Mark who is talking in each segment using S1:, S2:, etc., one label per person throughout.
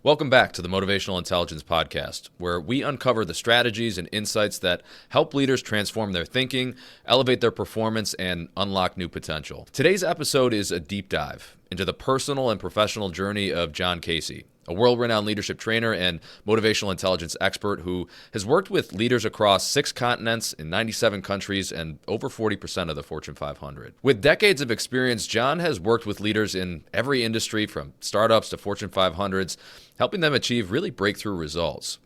S1: Welcome back to the Motivational Intelligence Podcast, where we uncover the strategies and insights that help leaders transform their thinking, elevate their performance, and unlock new potential. Today's episode is a deep dive into the personal and professional journey of John Casey, a world-renowned leadership trainer and motivational intelligence expert who has worked with leaders across 6 continents in 97 countries and over 40% of the Fortune 500. With decades of experience, John has worked with leaders in every industry from startups to Fortune 500s, helping them achieve really breakthrough results.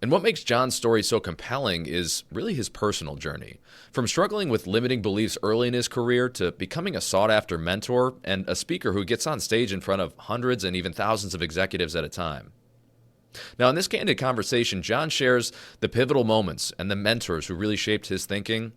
S1: And what makes John's story so compelling is really his personal journey. From struggling with limiting beliefs early in his career to becoming a sought-after mentor and a speaker who gets on stage in front of hundreds and even thousands of executives at a time. Now, in this candid conversation, John shares the pivotal moments and the mentors who really shaped his thinking,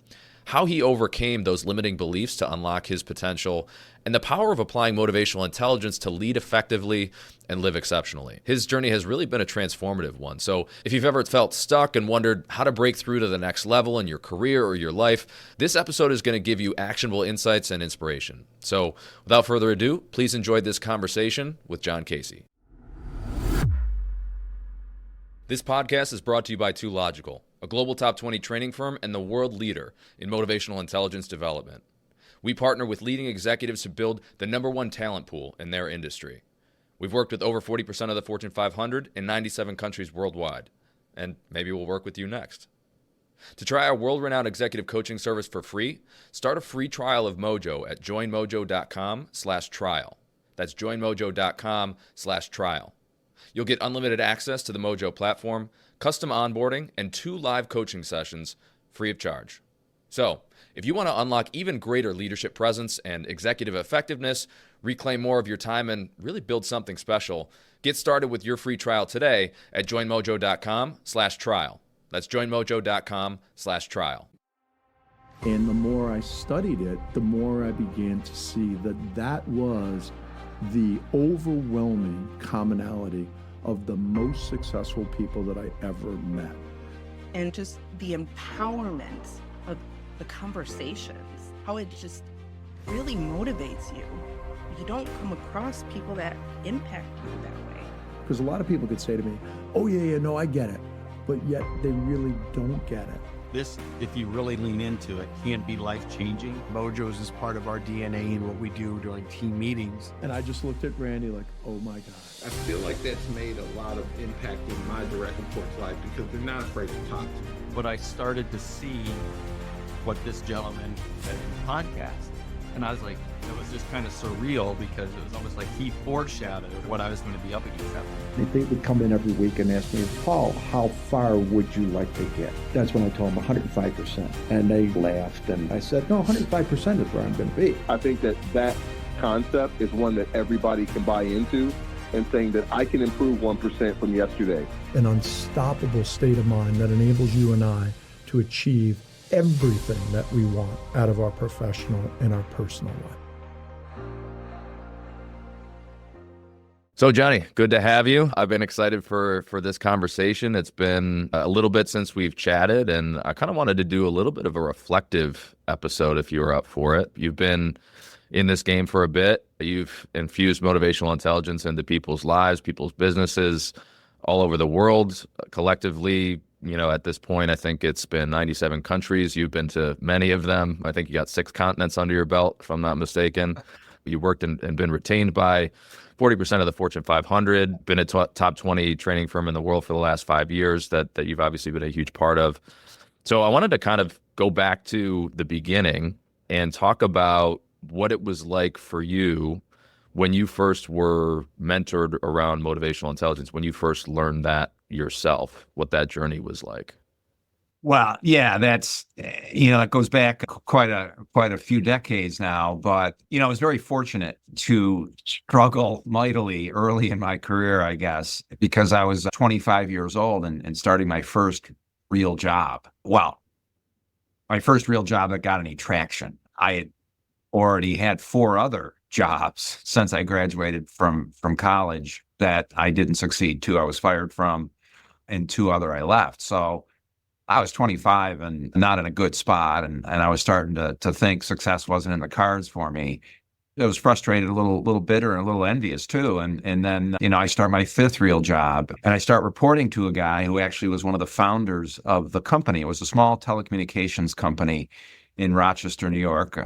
S1: how he overcame those limiting beliefs to unlock his potential, and the power of applying motivational intelligence to lead effectively and live exceptionally. His journey has really been a transformative one. So if you've ever felt stuck and wondered how to break through to the next level in your career or your life, this episode is going to give you actionable insights and inspiration. So without further ado, please enjoy this conversation with John Casey. This podcast is brought to you by 2Logical, a global top 20 training firm and the world leader in motivational intelligence development. We partner with leading executives to build the #1 talent pool in their industry. We've worked with over 40% of the Fortune 500 in 97 countries worldwide, and maybe we'll work with you next. To try our world-renowned executive coaching service for free, start a free trial of Mojo at joinmojo.com/trial. That's joinmojo.com/trial. You'll get unlimited access to the Mojo platform, custom onboarding, and 2 live coaching sessions free of charge. So, if you want to unlock even greater leadership presence and executive effectiveness, reclaim more of your time, and really build something special, get started with your free trial today at joinmojo.com/trial. That's joinmojo.com/trial.
S2: And the more I studied it, the more I began to see that that was the overwhelming commonality of the most successful people that I ever met.
S3: And just the empowerment of the conversations, how it just really motivates you. You don't come across people that impact you that way.
S2: Because a lot of people could say to me, oh yeah, no, I get it. But yet they really don't get it.
S4: This, if you really lean into it, can be life-changing.
S5: Mojo's is part of our DNA and what we do during team meetings.
S2: And I just looked at Randy like, oh my God.
S6: I feel like that's made a lot of impact in my direct report's life because they're not afraid to talk to me.
S4: But I started to see what this gentleman said in the podcast. And I was like, it was just kind of surreal because it was almost like he foreshadowed what I was going to be up against.
S7: They would come in every week and ask me, Paul, how far would you like to get? That's when I told them 105%. And they laughed and I said, no, 105% is where I'm going to be.
S8: I think that concept is one that everybody can buy into, and saying that I can improve 1% from yesterday.
S2: An unstoppable state of mind that enables you and I to achieve everything that we want out of our professional and our personal life.
S1: So Johnny, good to have you. I've been excited for this conversation. It's been a little bit since we've chatted, and I kind of wanted to do a little bit of a reflective episode if you were up for it. You've been in this game for a bit. You've infused motivational intelligence into people's lives, people's businesses all over the world. Collectively, at this point, I think it's been 97 countries. You've been to many of them. I think you got 6 continents under your belt, if I'm not mistaken. You worked and been retained by 40% of the Fortune 500, been a top 20 training firm in the world for the last 5 years that you've obviously been a huge part of. So I wanted to kind of go back to the beginning and talk about what it was like for you when you first were mentored around motivational intelligence, when you first learned that yourself, what that journey was like.
S5: Well, yeah, that's, it goes back quite a few decades now, but, I was very fortunate to struggle mightily early in my career, I guess, because I was 25 years old and starting my first real job. Well, my first real job that got any traction. I had already had 4 other jobs since I graduated from college that I didn't succeed. 2 I was fired from, and 2 other I left. So I was 25 and not in a good spot, and I was starting to think success wasn't in the cards for me. I was frustrated, a little bitter, and a little envious too. And then, I start my fifth real job, and I start reporting to a guy who actually was one of the founders of the company. It was a small telecommunications company in Rochester, New York,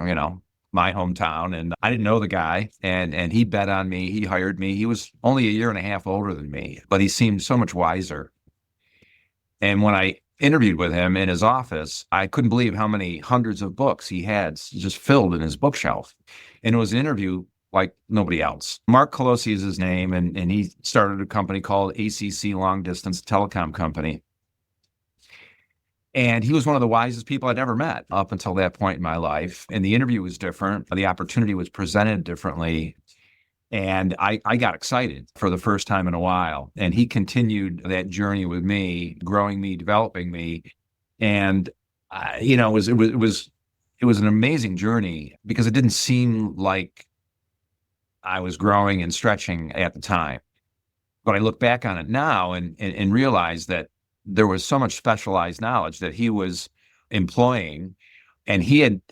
S5: my hometown. And I didn't know the guy, and he bet on me. He hired me. He was only a year and a half older than me, but he seemed so much wiser. And when I interviewed with him in his office, I couldn't believe how many hundreds of books he had just filled in his bookshelf. And it was an interview like nobody else. Mark Colosi is his name, and he started a company called ACC Long Distance Telecom Company. And he was one of the wisest people I'd ever met up until that point in my life. And the interview was different. The opportunity was presented differently. And I got excited for the first time in a while. And he continued that journey with me, growing me, developing me. And, it was an amazing journey because it didn't seem like I was growing and stretching at the time. But I look back on it now and realize that there was so much specialized knowledge that he was employing. And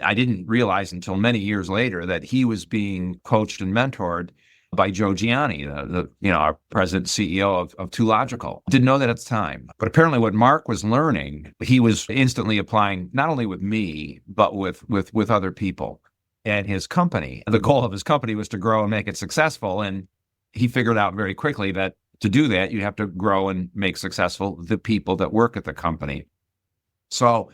S5: I didn't realize until many years later that he was being coached and mentored by Joe Gianni, our president CEO of Too Logical. Didn't know that at the time. But apparently what Mark was learning, he was instantly applying not only with me, but with other people and his company. The goal of his company was to grow and make it successful. And he figured out very quickly that to do that, you have to grow and make successful the people that work at the company. So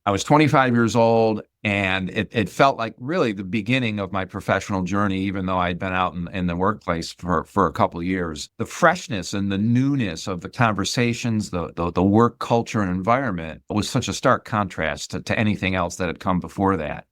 S5: I was 25 years old, and it felt like really the beginning of my professional journey, even though I'd been out in the workplace for a couple of years. The freshness and the newness of the conversations, the work culture and environment was such a stark contrast to anything else that had come before that.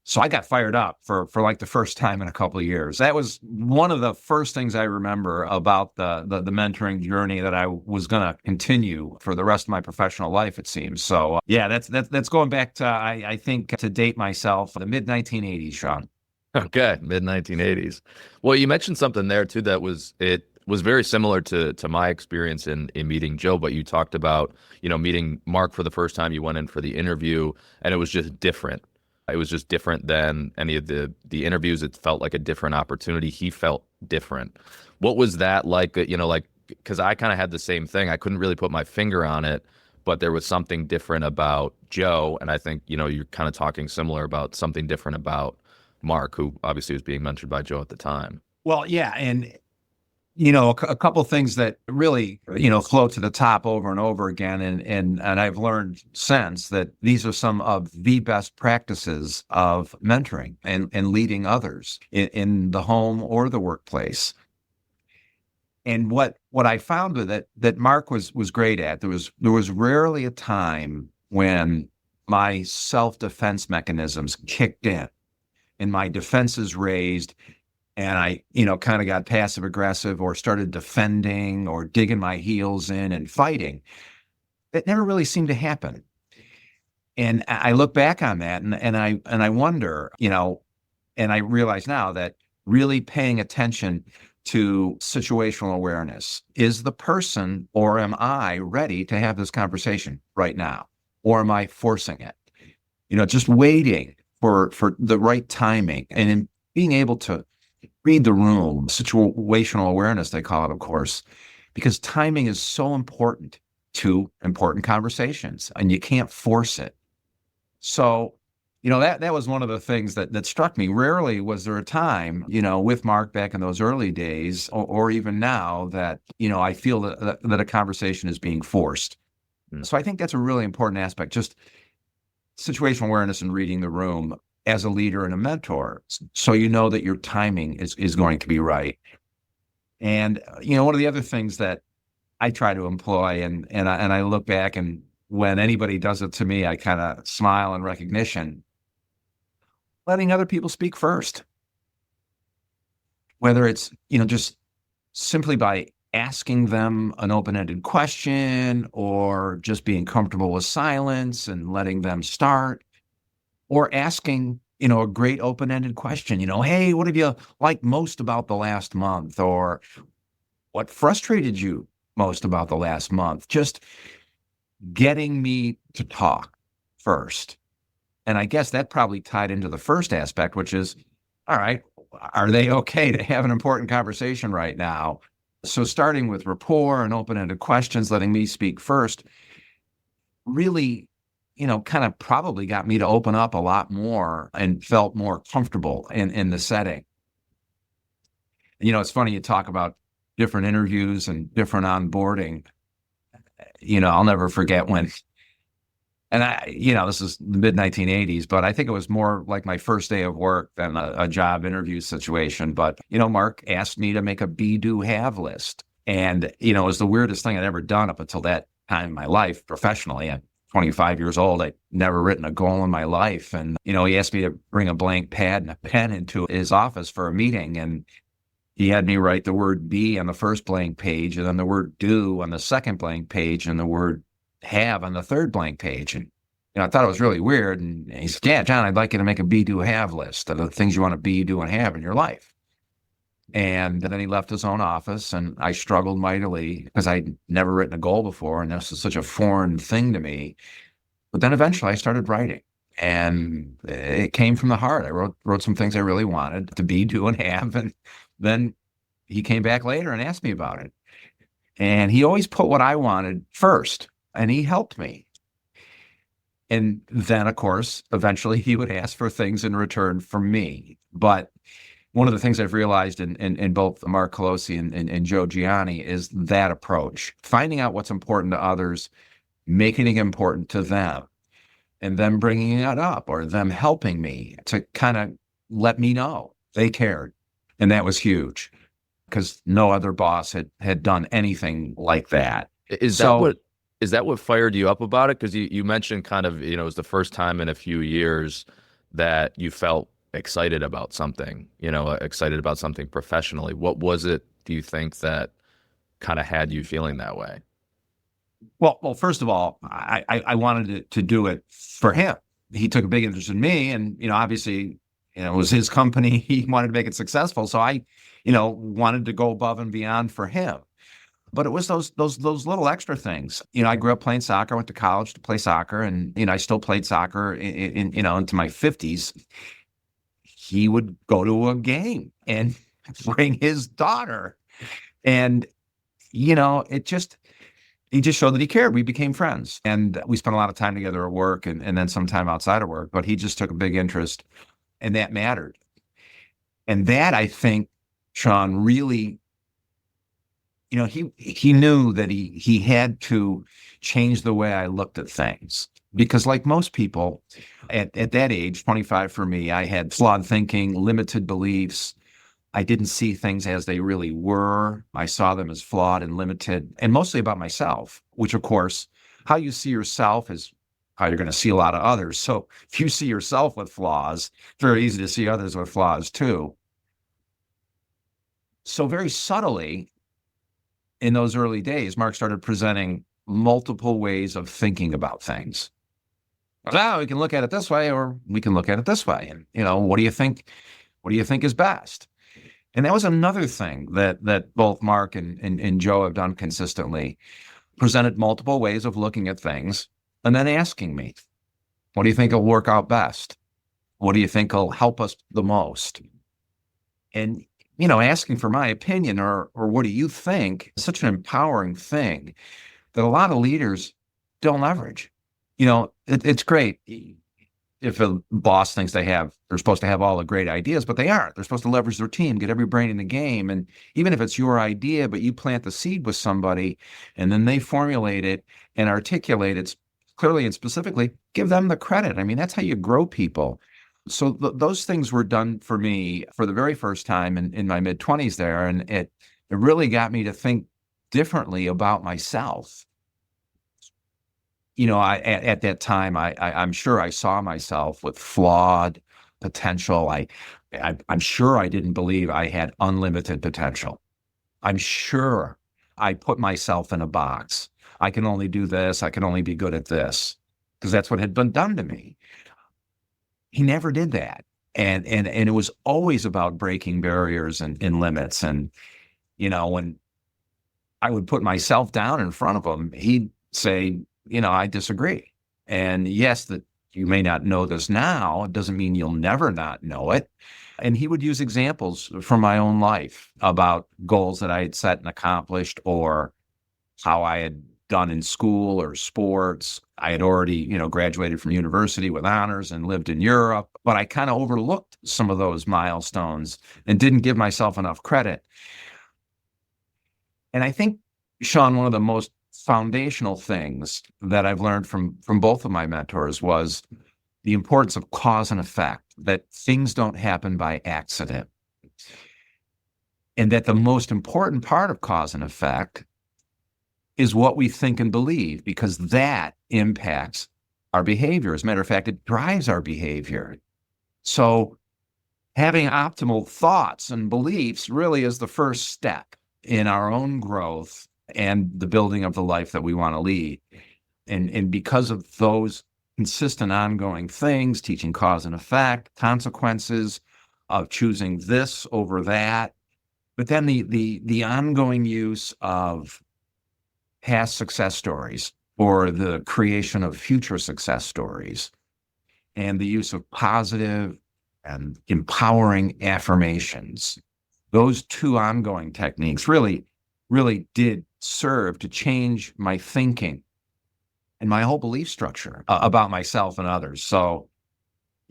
S5: So I got fired up for like the first time in a couple of years. That was one of the first things I remember about the mentoring journey that I was going to continue for the rest of my professional life, it seems. So yeah, that's going back to, I think, to date myself, the mid-1980s, Sean.
S1: Okay, mid-1980s. Well, you mentioned something there too that was very similar to my experience in meeting Joe, but you talked about, meeting Mark for the first time. You went in for the interview, and it was just different. It was just different than any of the interviews. It felt like a different opportunity. He felt different. What was that like? Because I kind of had the same thing. I couldn't really put my finger on it, but there was something different about Joe. And I think, you're kind of talking similar about something different about Mark, who obviously was being mentored by Joe at the time.
S5: Well, yeah. And a couple of things that really, float to the top over and over again. And I've learned since that these are some of the best practices of mentoring and leading others in the home or the workplace. And what I found with it, that Mark was great at, there was rarely a time when my self-defense mechanisms kicked in and my defenses raised, and I, kind of got passive aggressive or started defending or digging my heels in and fighting. It never really seemed to happen. And I look back on that and I wonder, and I realize now that really paying attention to situational awareness. Is the person, or am I ready to have this conversation right now? Or am I forcing it? Just waiting for the right timing, and in being able to read the room, situational awareness, they call it, of course, because timing is so important to important conversations, and you can't force it. So, that was one of the things that struck me. Rarely was there a time, with Mark back in those early days, or even now, that, I feel that a conversation is being forced. So I think that's a really important aspect, just situational awareness and reading the room as a leader and a mentor, so that your timing is going to be right. And, one of the other things that I try to employ, and I look back, and when anybody does it to me, I kind of smile in recognition, letting other people speak first. Whether it's, just simply by asking them an open-ended question, or just being comfortable with silence and letting them start, or asking, a great open-ended question, hey, what have you liked most about the last month? Or what frustrated you most about the last month? Just getting me to talk first. And I guess that probably tied into the first aspect, which is all right, are they okay to have an important conversation right now? So starting with rapport and open-ended questions, letting me speak first, really, kind of probably got me to open up a lot more and felt more comfortable in the setting. It's funny you talk about different interviews and different onboarding. I'll never forget when, and this is the mid 1980s, but I think it was more like my first day of work than a job interview situation. But, Mark asked me to make a be, do, have list. And, it was the weirdest thing I'd ever done up until that time in my life professionally. I'm 25 years old. I'd never written a goal in my life. And, he asked me to bring a blank pad and a pen into his office for a meeting. And he had me write the word be on the first blank page, and then the word do on the second blank page, and the word have on the third blank page. And, I thought it was really weird. And he said, yeah, John, I'd like you to make a be, do, have list of the things you want to be, do, and have in your life. And then he left his own office, and I struggled mightily because I'd never written a goal before, and this is such a foreign thing to me. But then eventually I started writing, and it came from the heart. I wrote some things I really wanted to be, do, and have. And then he came back later and asked me about it. And he always put what I wanted first, and he helped me. And then, of course, eventually he would ask for things in return from me. But one of the things I've realized in both Mark Colosi and Joe Gianni is that approach, finding out what's important to others, making it important to them, and them bringing it up or them helping me to kind of let me know they cared. And that was huge because no other boss had done anything like that.
S1: Is that what fired you up about it? Because you mentioned kind of, it was the first time in a few years that you felt excited about something, excited about something professionally. What was it, do you think, that kind of had you feeling that way?
S5: Well, first of all, I wanted to do it for him. He took a big interest in me, and, obviously, it was his company. He wanted to make it successful. So I, wanted to go above and beyond for him. But it was those little extra things. I grew up playing soccer, went to college to play soccer, and, I still played soccer into my 50s. He would go to a game and bring his daughter. And, he just showed that he cared. We became friends, and we spent a lot of time together at work and then some time outside of work, but he just took a big interest, and that mattered. And that, I think, Sean, really, he knew that he had to change the way I looked at things. Because like most people at that age, 25 for me, I had flawed thinking, limited beliefs. I didn't see things as they really were. I saw them as flawed and limited, and mostly about myself, which, of course, how you see yourself is how you're going to see a lot of others. So if you see yourself with flaws, it's very easy to see others with flaws too. So very subtly, in those early days, Mark started presenting multiple ways of thinking about things. Now we can look at it this way, or we can look at it this way. And, what do you think? What do you think is best? And that was another thing that both Mark and Joe have done consistently, presented multiple ways of looking at things, and then asking me, what do you think will work out best? What do you think will help us the most? And, asking for my opinion or what do you think is such an empowering thing that a lot of leaders don't leverage. It's great if a boss thinks they're supposed to have all the great ideas, but they aren't. They're supposed to leverage their team, get every brain in the game. And even if it's your idea, but you plant the seed with somebody and then they formulate it and articulate it clearly and specifically, give them the credit. I mean, that's how you grow people. So those things were done for me for the very first time in my mid-20s there. And it really got me to think differently about myself. At that time, I'm sure I saw myself with flawed potential. I'm sure I didn't believe I had unlimited potential. I'm sure I put myself in a box. I can only do this. I can only be good at this, because that's what had been done to me. He never did that. And it was always about breaking barriers and limits. And, when I would put myself down in front of him, he'd say, I disagree. And yes, that you may not know this now. It doesn't mean you'll never not know it. And he would use examples from my own life about goals that I had set and accomplished, or how I had done in school or sports. I had already, graduated from university with honors and lived in Europe, but I kind of overlooked some of those milestones and didn't give myself enough credit. And I think, Sean, one of the most foundational things that I've learned from both of my mentors was the importance of cause and effect, that things don't happen by accident. And that the most important part of cause and effect is what we think and believe, because that impacts our behavior. As a matter of fact, it drives our behavior. So having optimal thoughts and beliefs really is the first step in our own growth and the building of the life that we want to lead. And because of those consistent ongoing things, teaching cause and effect, consequences of choosing this over that, but then the ongoing use of past success stories or the creation of future success stories, and the use of positive and empowering affirmations. Those two ongoing techniques really did serve to change my thinking and my whole belief structure about myself and others. So,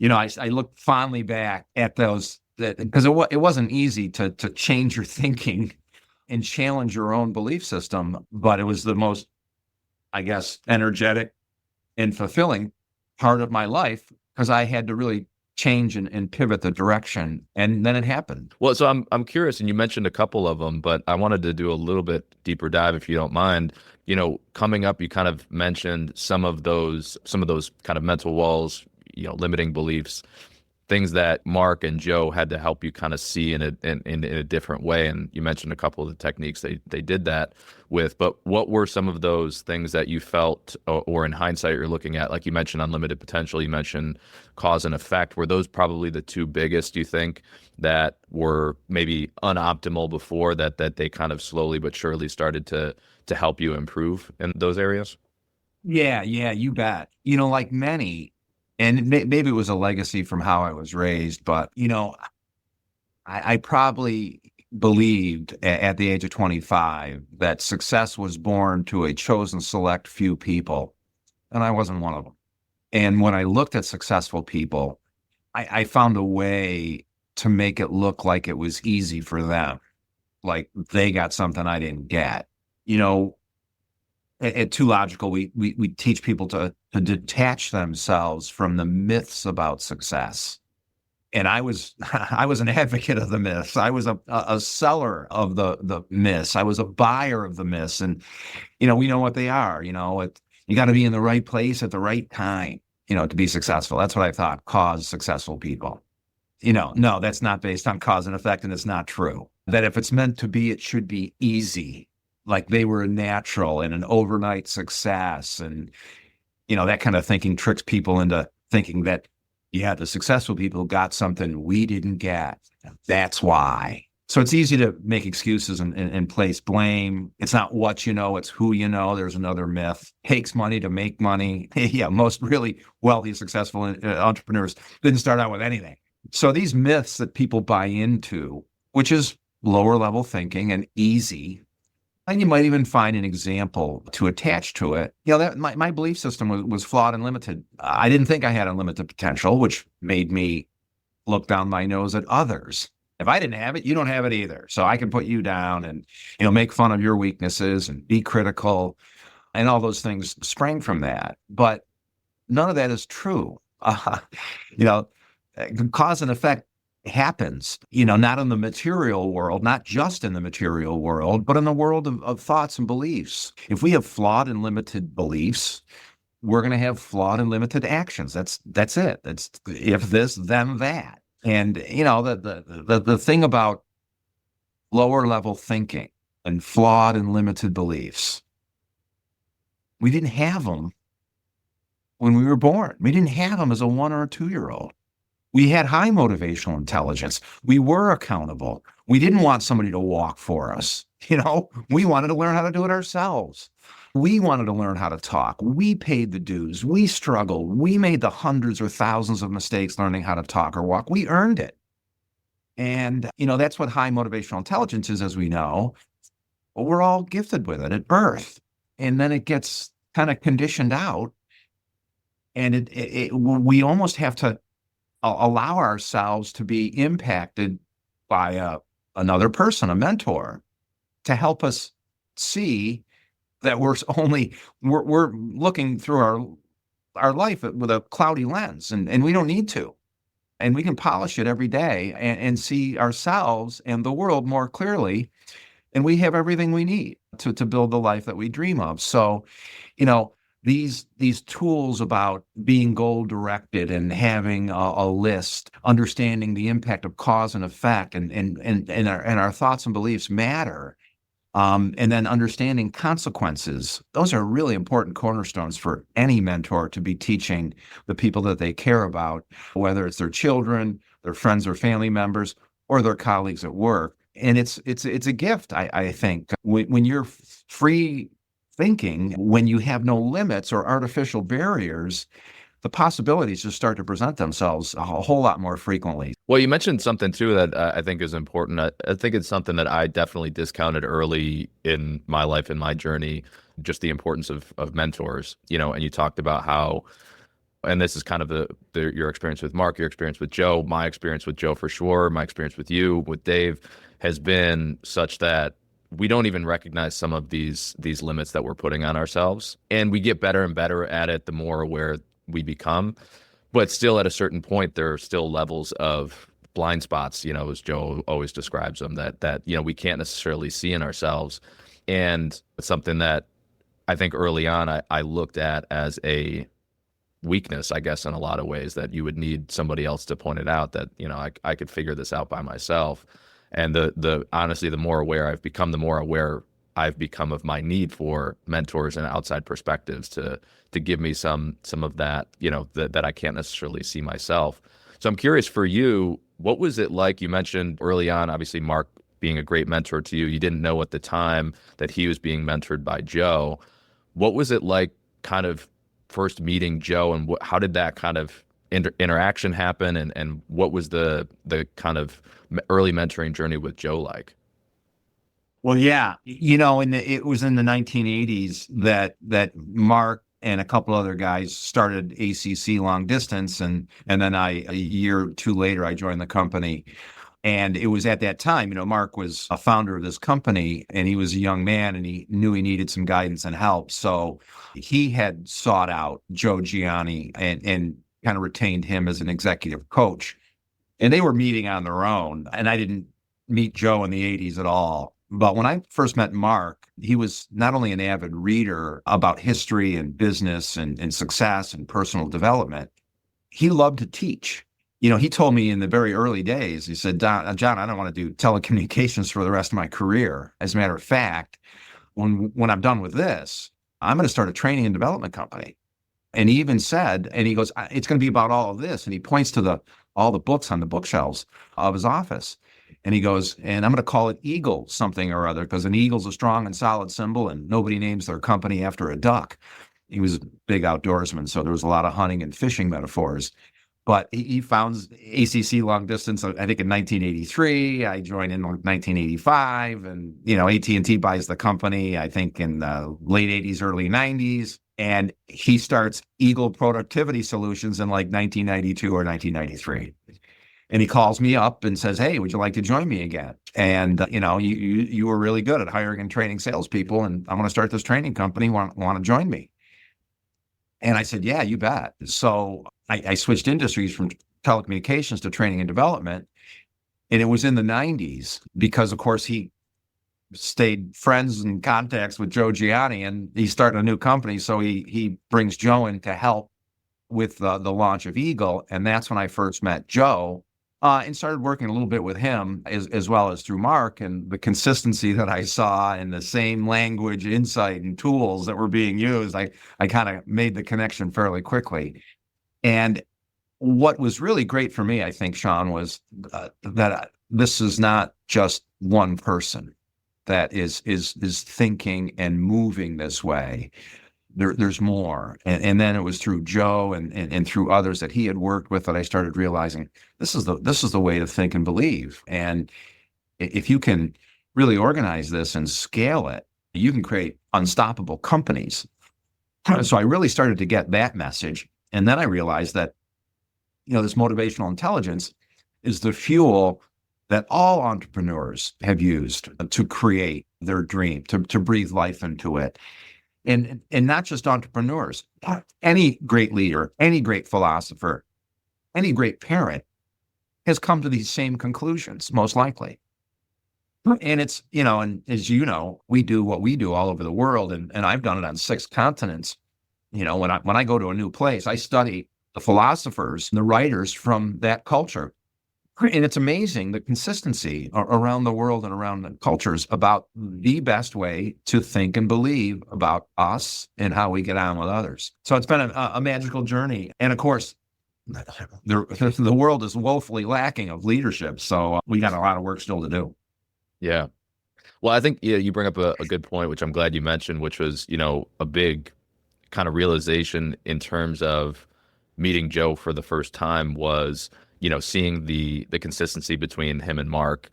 S5: I look fondly back at those, because it wasn't easy to change your thinking and challenge your own belief system, but it was the most, I guess, energetic and fulfilling part of my life, because I had to really change and pivot the direction, and then it happened.
S1: Well, so I'm curious, and you mentioned a couple of them, but I wanted to do a little bit deeper dive, if you don't mind. Coming up, you kind of mentioned some of those kind of mental walls, limiting beliefs, things that Mark and Joe had to help you kind of see in a different way. And you mentioned a couple of the techniques they did that with, but what were some of those things that you felt, or in hindsight you're looking at, like you mentioned unlimited potential, you mentioned cause and effect, were those probably the two biggest, you think, that were maybe unoptimal before, that they kind of slowly but surely started to help you improve in those areas?
S5: Yeah, you bet. Like many, and maybe it was a legacy from how I was raised, but, I probably believed at the age of 25 that success was born to a chosen select few people, and I wasn't one of them. And when I looked at successful people, I found a way to make it look like it was easy for them, like they got something I didn't get. At Too Logical, we teach people to detach themselves from the myths about success. And I was an advocate of the myths. I was a seller of the myths. I was a buyer of the myths. And, we know what they are. You got to be in the right place at the right time, to be successful. That's what I thought caused successful people. No, that's not based on cause and effect, and it's not true. That if it's meant to be, it should be easy, like they were natural and an overnight success. And, that kind of thinking tricks people into thinking that, the successful people got something we didn't get. That's why. So it's easy to make excuses and place blame. It's not what you know, it's who you know. There's another myth. Takes money to make money. Yeah, most really wealthy, successful entrepreneurs didn't start out with anything. So these myths that people buy into, which is lower level thinking and easy, and you might even find an example to attach to it. That my belief system was flawed and limited. I didn't think I had unlimited potential, which made me look down my nose at others. If I didn't have it, you don't have it either. So I can put you down and, make fun of your weaknesses and be critical, and all those things sprang from that. But none of that is true. Cause and effect happens, not in the material world, not just in the material world, but in the world of thoughts and beliefs. If we have flawed and limited beliefs, we're going to have flawed and limited actions. That's it. It's if this, then that. And, the thing about lower level thinking and flawed and limited beliefs, we didn't have them when we were born. We didn't have them as a 1 or a 2-year-old. We had high motivational intelligence. We were accountable. We didn't want somebody to walk for us. We wanted to learn how to do it ourselves. We wanted to learn how to talk. We paid the dues. We struggled. We made the hundreds or thousands of mistakes learning how to talk or walk. We earned it. And, that's what high motivational intelligence is, as we know. Well, we're all gifted with it at birth. And then it gets kind of conditioned out. And we almost have to allow ourselves to be impacted by another person, a mentor, to help us see that we're looking through our life with a cloudy lens, and we don't need to. And we can polish it every day and see ourselves and the world more clearly. And we have everything we need to build the life that we dream of. So, these tools about being goal-directed and having a list, understanding the impact of cause and effect, and our thoughts and beliefs matter. And then understanding consequences. Those are really important cornerstones for any mentor to be teaching the people that they care about, whether it's their children, their friends or family members, or their colleagues at work. And it's a gift, I think. When you're free thinking, when you have no limits or artificial barriers, the possibilities just start to present themselves a whole lot more frequently.
S1: Well, you mentioned something too that I think is important. I think it's something that I definitely discounted early in my life, in my journey, just the importance of mentors, and you talked about how, and this is kind of your experience with Mark, your experience with Joe, my experience with Joe for sure, my experience with you, with Dave, has been such that we don't even recognize some of these limits that we're putting on ourselves. And we get better and better at it the more aware we become. But still, at a certain point, there are still levels of blind spots, as Joe always describes them, that we can't necessarily see in ourselves. And it's something that I think early on I looked at as a weakness, I guess, in a lot of ways, that you would need somebody else to point it out, that, I could figure this out by myself. And honestly, the more aware I've become, the more aware I've become of my need for mentors and outside perspectives to give me some of that, that I can't necessarily see myself. So I'm curious for you, what was it like? You mentioned early on, obviously, Mark being a great mentor to you. You didn't know at the time that he was being mentored by Joe. What was it like kind of first meeting Joe, and how did that kind of interaction happen? And what was the kind of early mentoring journey with Joe like?
S5: Well, yeah, it was in the 1980s that Mark and a couple other guys started ACC long distance, and then a year or two later, I joined the company. And it was at that time, Mark was a founder of this company, and he was a young man, and he knew he needed some guidance and help. So he had sought out Joe Gianni and kind of retained him as an executive coach. And they were meeting on their own. And I didn't meet Joe in the 80s at all. But when I first met Mark, he was not only an avid reader about history and business and success and personal development, he loved to teach. He told me in the very early days, he said, John, I don't want to do telecommunications for the rest of my career. As a matter of fact, when I'm done with this, I'm going to start a training and development company. And he even said, and he goes, it's going to be about all of this. And he points to all the books on the bookshelves of his office. And he goes, and I'm going to call it Eagle something or other, because an eagle's a strong and solid symbol, and nobody names their company after a duck. He was a big outdoorsman, so there was a lot of hunting and fishing metaphors. But he founds ACC long distance, I think, in 1983. I joined in 1985, and AT&T buys the company, I think, in the late 80s, early 90s. And he starts Eagle Productivity Solutions in like 1992 or 1993. And he calls me up and says, hey, would you like to join me again? And, you were really good at hiring and training salespeople, and I'm going to start this training company. Want to join me? And I said, yeah, you bet. So I switched industries from telecommunications to training and development. And it was in the 90s because, of course, he stayed friends and contacts with Joe Gianni, and he's starting a new company. So he brings Joe in to help with the launch of Eagle. And that's when I first met Joe and started working a little bit with him as well as through Mark, and the consistency that I saw and the same language, insight, and tools that were being used. I kind of made the connection fairly quickly. And what was really great for me, I think, Sean, was that this is not just one person that is thinking and moving this way. There's more. And then it was through Joe and through others that he had worked with that I started realizing this is the way to think and believe. And if you can really organize this and scale it, you can create unstoppable companies. So I really started to get that message. And then I realized that, this motivational intelligence is the fuel that all entrepreneurs have used to create their dream, to breathe life into it. And not just entrepreneurs, any great leader, any great philosopher, any great parent has come to these same conclusions, most likely. And it's, and as you know, we do what we do all over the world. And I've done it on 6 continents. When I go to a new place, I study the philosophers and the writers from that culture. And it's amazing the consistency around the world and around the cultures about the best way to think and believe about us and how we get on with others. So it's been a magical journey. And of course, the world is woefully lacking of leadership. So we got a lot of work still to do.
S1: Yeah. Well, I think you bring up a good point, which I'm glad you mentioned, which was, a big kind of realization in terms of meeting Joe for the first time was, seeing the consistency between him and Mark,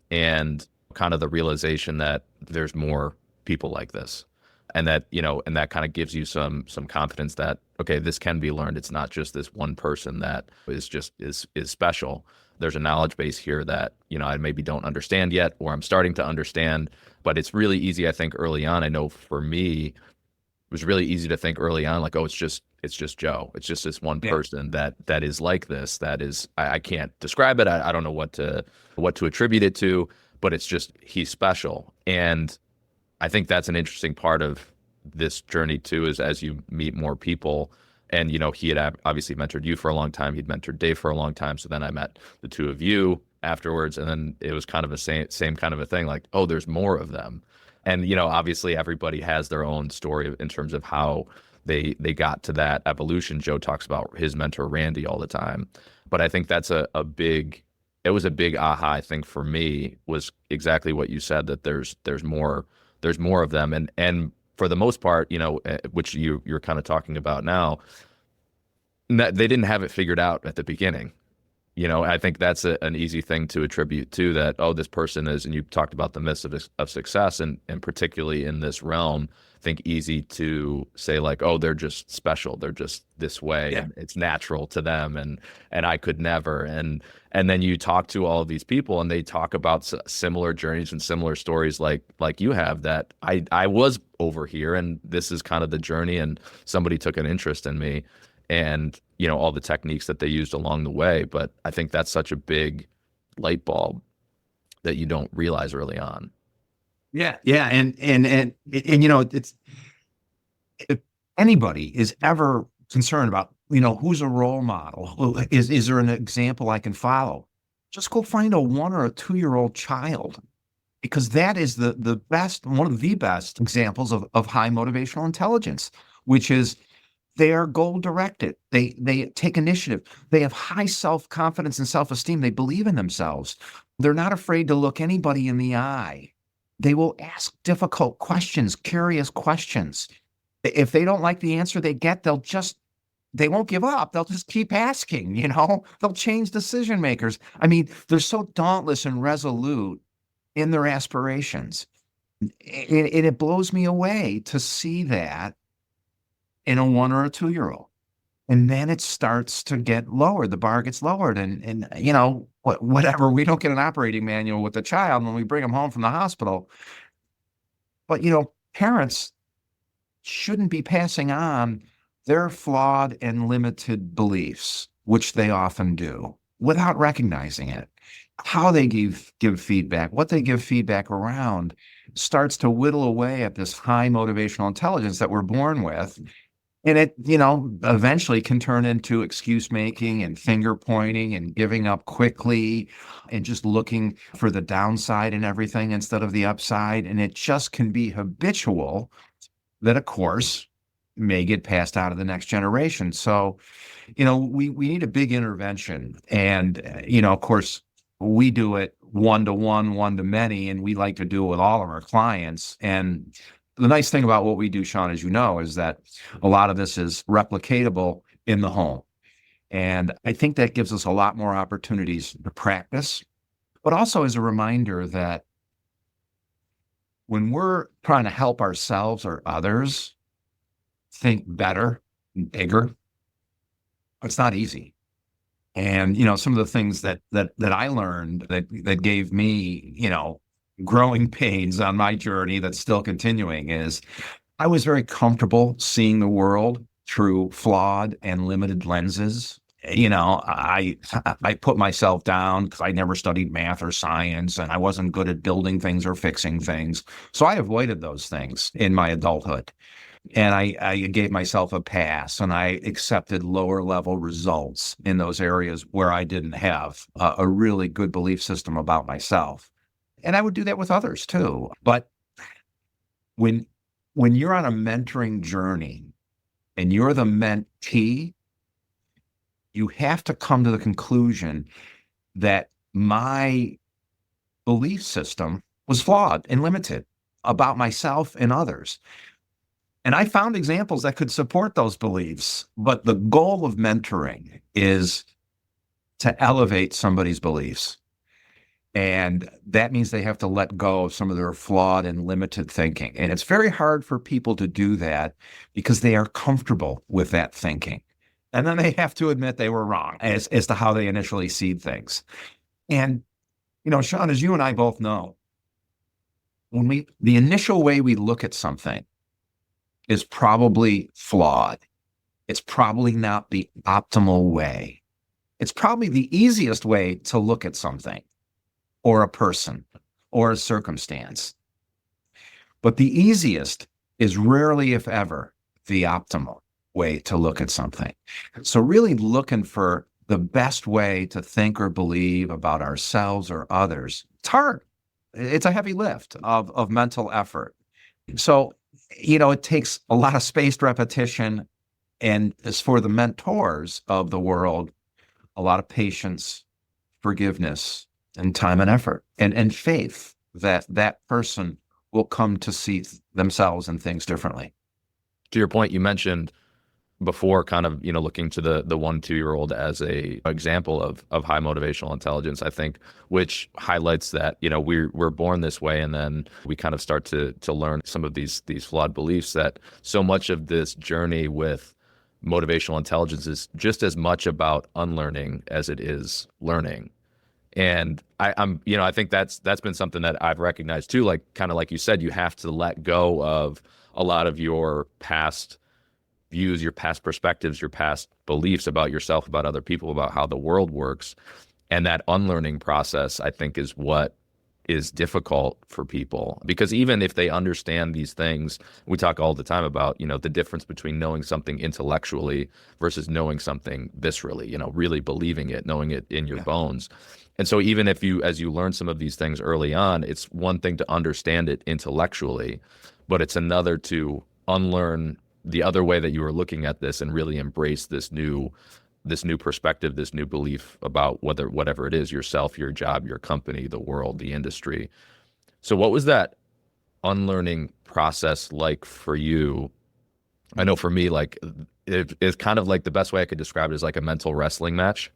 S1: and kind of the realization that there's more people like this, and that, and that kind of gives you some confidence that, okay, this can be learned. It's not just this one person that is special. There's a knowledge base here that, I maybe don't understand yet, or I'm starting to understand, but it's really easy, I think, early on. I know for me, it was really easy to think early on, like, oh, it's just Joe. It's just this one person that is like this. That is, I can't describe it. I don't know what to attribute it to, but it's just, he's special. And I think that's an interesting part of this journey too, is as you meet more people. And, he had obviously mentored you for a long time. He'd mentored Dave for a long time. So then I met the two of you afterwards. And then it was kind of the same kind of a thing, like, oh, there's more of them. And, obviously everybody has their own story in terms of how they got to that evolution. Joe talks about his mentor, Randy, all the time. But I think that's it was a big aha, I think, for me, was exactly what you said, that there's more of them. And for the most part, which you're kind of talking about now, they didn't have it figured out at the beginning. I think that's an easy thing to attribute to, that, oh, this person is, and you talked about the myths of success, and particularly in this realm, I think easy to say, like, oh, they're just special. They're just this way. And it's natural to them. And I could never. And then you talk to all of these people, and they talk about similar journeys and similar stories like you have, that I was over here, and this is kind of the journey, and somebody took an interest in me, and, all the techniques that they used along the way. But I think that's such a big light bulb that you don't realize early on.
S5: Yeah. Yeah. And it's, if anybody is ever concerned about, who's a role model, is there an example I can follow? Just go find a 1 or a 2-year-old child, because that is the best, one of the best examples of high motivational intelligence, which is, they are goal-directed. They take initiative. They have high self-confidence and self-esteem. They believe in themselves. They're not afraid to look anybody in the eye. They will ask difficult questions, curious questions. If they don't like the answer they get, they won't give up. They'll just keep asking, They'll change decision makers. I mean, they're so dauntless and resolute in their aspirations. It blows me away to see that in a 1 or a 2-year-old. And then it starts to get lowered. The bar gets lowered. And whatever, we don't get an operating manual with the child when we bring them home from the hospital. But, parents shouldn't be passing on their flawed and limited beliefs, which they often do, without recognizing it. How they give feedback, what they give feedback around, starts to whittle away at this high motivational intelligence that we're born with. And it, eventually can turn into excuse making and finger pointing and giving up quickly and just looking for the downside in everything instead of the upside. And it just can be habitual that, of course, may get passed on to the next generation. So, we need a big intervention. And, of course, we do it one-to-one, one-to-many, and we like to do it with all of our clients. And the nice thing about what we do, Sean, as you know, is that a lot of this is replicatable in the home. And I think that gives us a lot more opportunities to practice, but also as a reminder that when we're trying to help ourselves or others think better and bigger, it's not easy. And, some of the things that I learned that gave me, growing pains on my journey that's still continuing is I was very comfortable seeing the world through flawed and limited lenses. I put myself down because I never studied math or science, and I wasn't good at building things or fixing things. So I avoided those things in my adulthood. And I gave myself a pass, and I accepted lower level results in those areas where I didn't have a really good belief system about myself. And I would do that with others too. But when you're on a mentoring journey and you're the mentee, you have to come to the conclusion that my belief system was flawed and limited about myself and others. And I found examples that could support those beliefs. But the goal of mentoring is to elevate somebody's beliefs. And that means they have to let go of some of their flawed and limited thinking. And it's very hard for people to do that because they are comfortable with that thinking. And then they have to admit they were wrong as to how they initially see things. And, Sean, as you and I both know, the initial way we look at something is probably flawed. It's probably not the optimal way. It's probably the easiest way to look at something or a person or a circumstance. But the easiest is rarely, if ever, the optimal way to look at something. So really looking for the best way to think or believe about ourselves or others, it's hard. It's a heavy lift of mental effort. So, it takes a lot of spaced repetition, and as for the mentors of the world, a lot of patience, forgiveness, and time and effort, and faith that that person will come to see themselves and things differently.
S1: To your point, you mentioned before kind of, looking to the 1-2-year-old as a example of high motivational intelligence, I think, which highlights that, we're born this way, and then we kind of start to learn some of these flawed beliefs. That so much of this journey with motivational intelligence is just as much about unlearning as it is learning. And I think that's been something that I've recognized too, like kind of like you said, you have to let go of a lot of your past views, your past perspectives, your past beliefs about yourself, about other people, about how the world works. And that unlearning process, I think, is what is difficult for people, because even if they understand these things, we talk all the time about, the difference between knowing something intellectually versus knowing something viscerally, really believing it, knowing it in your bones. And so even if as you learn some of these things early on, it's one thing to understand it intellectually, but it's another to unlearn the other way that you were looking at this and really embrace this new perspective, this new belief about whatever it is, yourself, your job, your company, the world, the industry. So what was that unlearning process like for you? I know for me, like it's kind of like the best way I could describe it is like a mental wrestling match,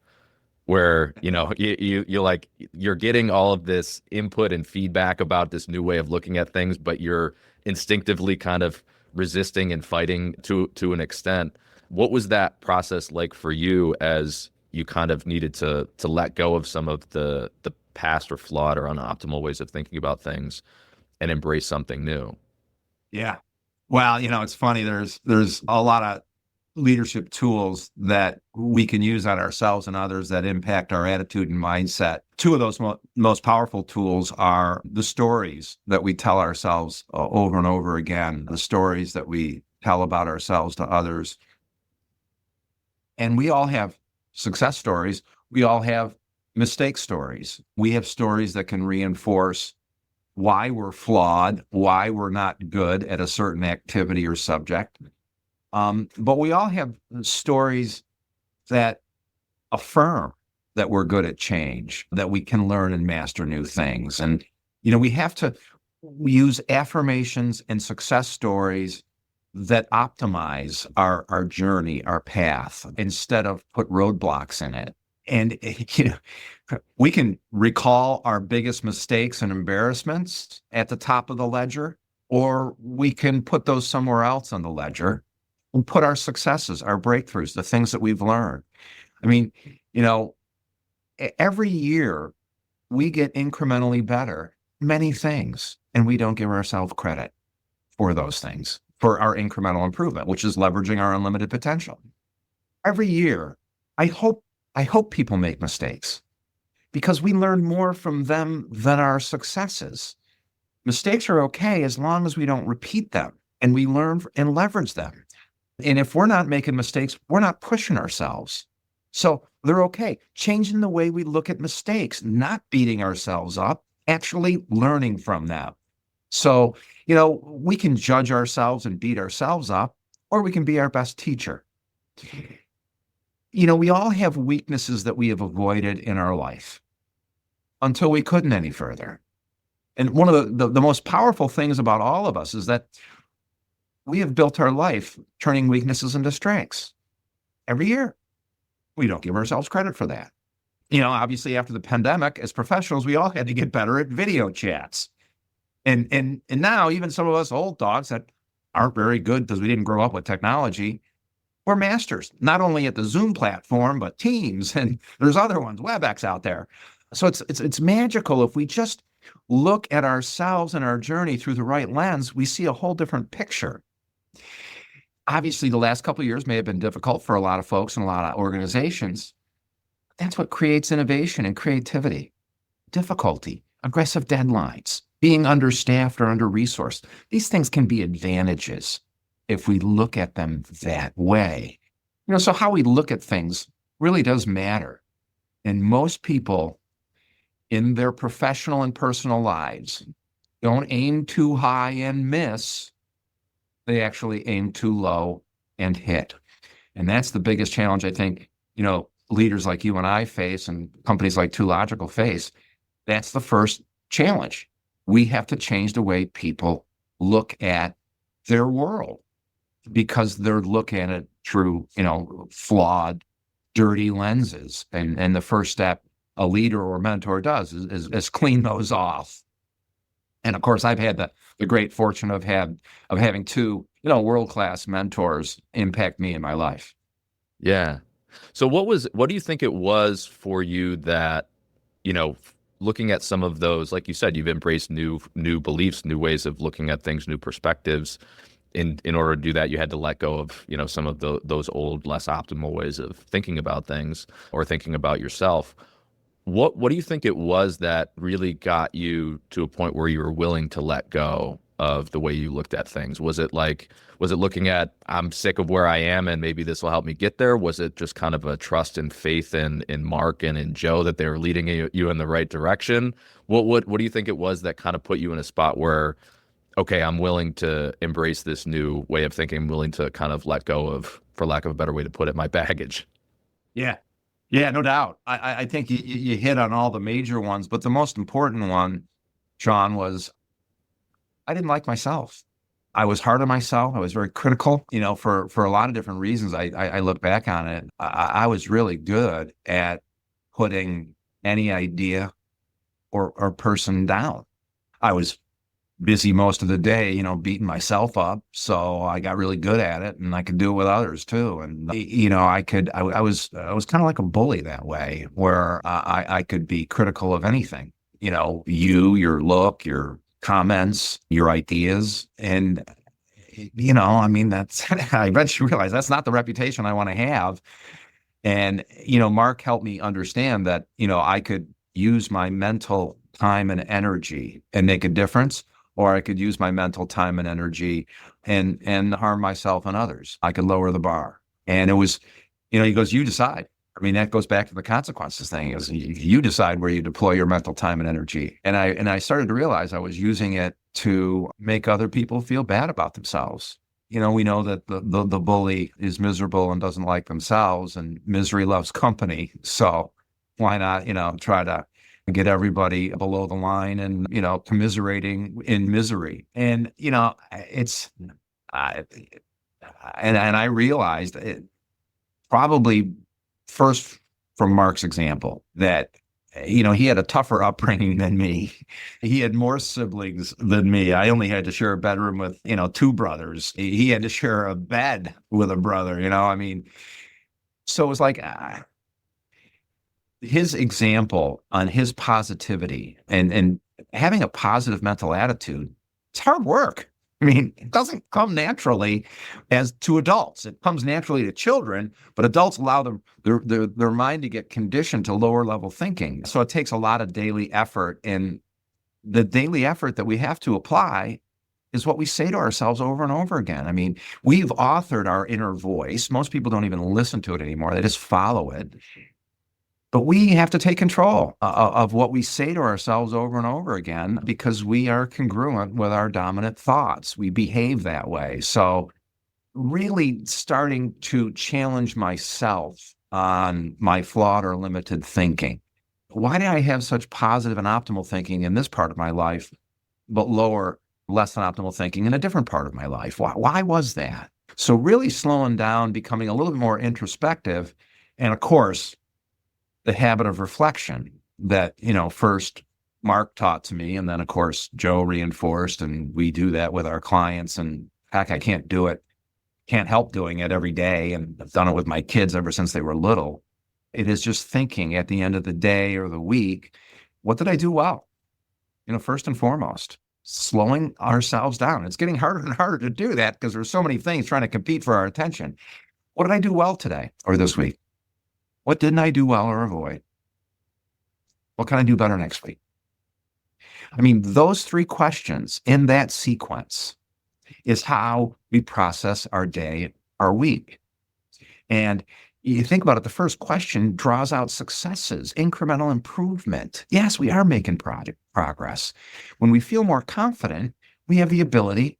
S1: where you're getting all of this input and feedback about this new way of looking at things, but you're instinctively kind of resisting and fighting to an extent. What was that process like for you as you kind of needed to let go of some of the past or flawed or unoptimal ways of thinking about things and embrace something new?
S5: Yeah. Well, it's funny. There's a lot of leadership tools that we can use on ourselves and others that impact our attitude and mindset. Two of those most powerful tools are the stories that we tell ourselves over and over again, the stories that we tell about ourselves to others. And we all have success stories. We all have mistake stories. We have stories that can reinforce why we're flawed, why we're not good at a certain activity or subject. But we all have stories that affirm that we're good at change, that we can learn and master new things. And, we have to use affirmations and success stories that optimize our journey, our path, instead of put roadblocks in it. And, we can recall our biggest mistakes and embarrassments at the top of the ledger, or we can put those somewhere else on the ledger and put our successes, our breakthroughs, the things that we've learned. I mean, every year we get incrementally better, many things, and we don't give ourselves credit for those things, for our incremental improvement, which is leveraging our unlimited potential. Every year, I hope people make mistakes because we learn more from them than our successes. Mistakes are okay as long as we don't repeat them and we learn and leverage them. And if we're not making mistakes, we're not pushing ourselves. So they're okay. Changing the way we look at mistakes, not beating ourselves up, actually learning from them. So, we can judge ourselves and beat ourselves up, or we can be our best teacher. We all have weaknesses that we have avoided in our life until we couldn't any further. And one of the most powerful things about all of us is that we have built our life turning weaknesses into strengths every year. We don't give ourselves credit for that. Obviously after the pandemic, as professionals, we all had to get better at video chats. And now even some of us old dogs that aren't very good because we didn't grow up with technology, we're masters, not only at the Zoom platform, but Teams, and there's other ones, WebEx out there. So it's magical. If we just look at ourselves and our journey through the right lens, we see a whole different picture. Obviously, the last couple of years may have been difficult for a lot of folks and a lot of organizations. That's what creates innovation and creativity. Difficulty, aggressive deadlines, being understaffed or under-resourced. These things can be advantages if we look at them that way. So how we look at things really does matter. And most people in their professional and personal lives don't aim too high and miss. They actually aim too low and hit. And that's the biggest challenge I think, leaders like you and I face and companies like 2Logical face. That's the first challenge. We have to change the way people look at their world because they're looking at it through, flawed, dirty lenses. And the first step a leader or mentor does is clean those off. And of course, I've had the great fortune of having two, world-class mentors impact me in my life.
S1: Yeah. So what do you think it was for you that, looking at some of those, like you said, you've embraced new beliefs, new ways of looking at things, new perspectives. In order to do that, you had to let go of, some of those old, less optimal ways of thinking about things or thinking about yourself. What do you think it was that really got you to a point where you were willing to let go of the way you looked at things? Was it looking at, I'm sick of where I am and maybe this will help me get there? Was it just kind of a trust and faith in Mark and in Joe that they were leading you in the right direction? What do you think it was that kind of put you in a spot where, okay, I'm willing to embrace this new way of thinking, I'm willing to kind of let go of, for lack of a better way to put it, my baggage?
S5: Yeah, no doubt. I think you hit on all the major ones, but the most important one, Sean, was I didn't like myself. I was hard on myself. I was very critical, for a lot of different reasons. I look back on it. I was really good at putting any idea or person down. I was busy most of the day, beating myself up. So I got really good at it and I could do it with others too. And, I was kind of like a bully that way where I could be critical of anything, your look, your comments, your ideas. And, that's, I eventually realized that's not the reputation I want to have. And, Mark helped me understand that, I could use my mental time and energy and make a difference, or I could use my mental time and energy and harm myself and others. I could lower the bar. And it was, he goes, you decide. I mean, that goes back to the consequences thing, is you decide where you deploy your mental time and energy. And I started to realize I was using it to make other people feel bad about themselves. we know that the bully is miserable and doesn't like themselves, and misery loves company. So why not, try to get everybody below the line and, commiserating in misery. And, it's, and I realized it probably first from Mark's example that, he had a tougher upbringing than me. He had more siblings than me. I only had to share a bedroom with, two brothers. He had to share a bed with a brother, so it was like his example on his positivity and having a positive mental attitude. It's hard work. I mean, it doesn't come naturally as to adults. It comes naturally to children, but adults allow their mind to get conditioned to lower level thinking. So it takes a lot of daily effort, and the daily effort that we have to apply is what we say to ourselves over and over again. I mean, we've authored our inner voice. Most people don't even listen to it anymore. They just follow it. But we have to take control of what we say to ourselves over and over again, because we are congruent with our dominant thoughts. We behave that way. So really starting to challenge myself on my flawed or limited thinking. Why did I have such positive and optimal thinking in this part of my life, but lower, less than optimal thinking in a different part of my life? Why was that? So really slowing down, becoming a little bit more introspective, and of course, the habit of reflection that, first Mark taught to me, and then of course Joe reinforced, and we do that with our clients. And heck, I can't help doing it every day. And I've done it with my kids ever since they were little. It is just thinking at the end of the day or the week, what did I do well? First and foremost, slowing ourselves down. It's getting harder and harder to do that because there's so many things trying to compete for our attention. What did I do well today or this week? What didn't I do well or avoid? What can I do better next week? I mean, those three questions in that sequence is how we process our day, our week. And you think about it, the first question draws out successes, incremental improvement. Yes, we are making progress. When we feel more confident, we have the ability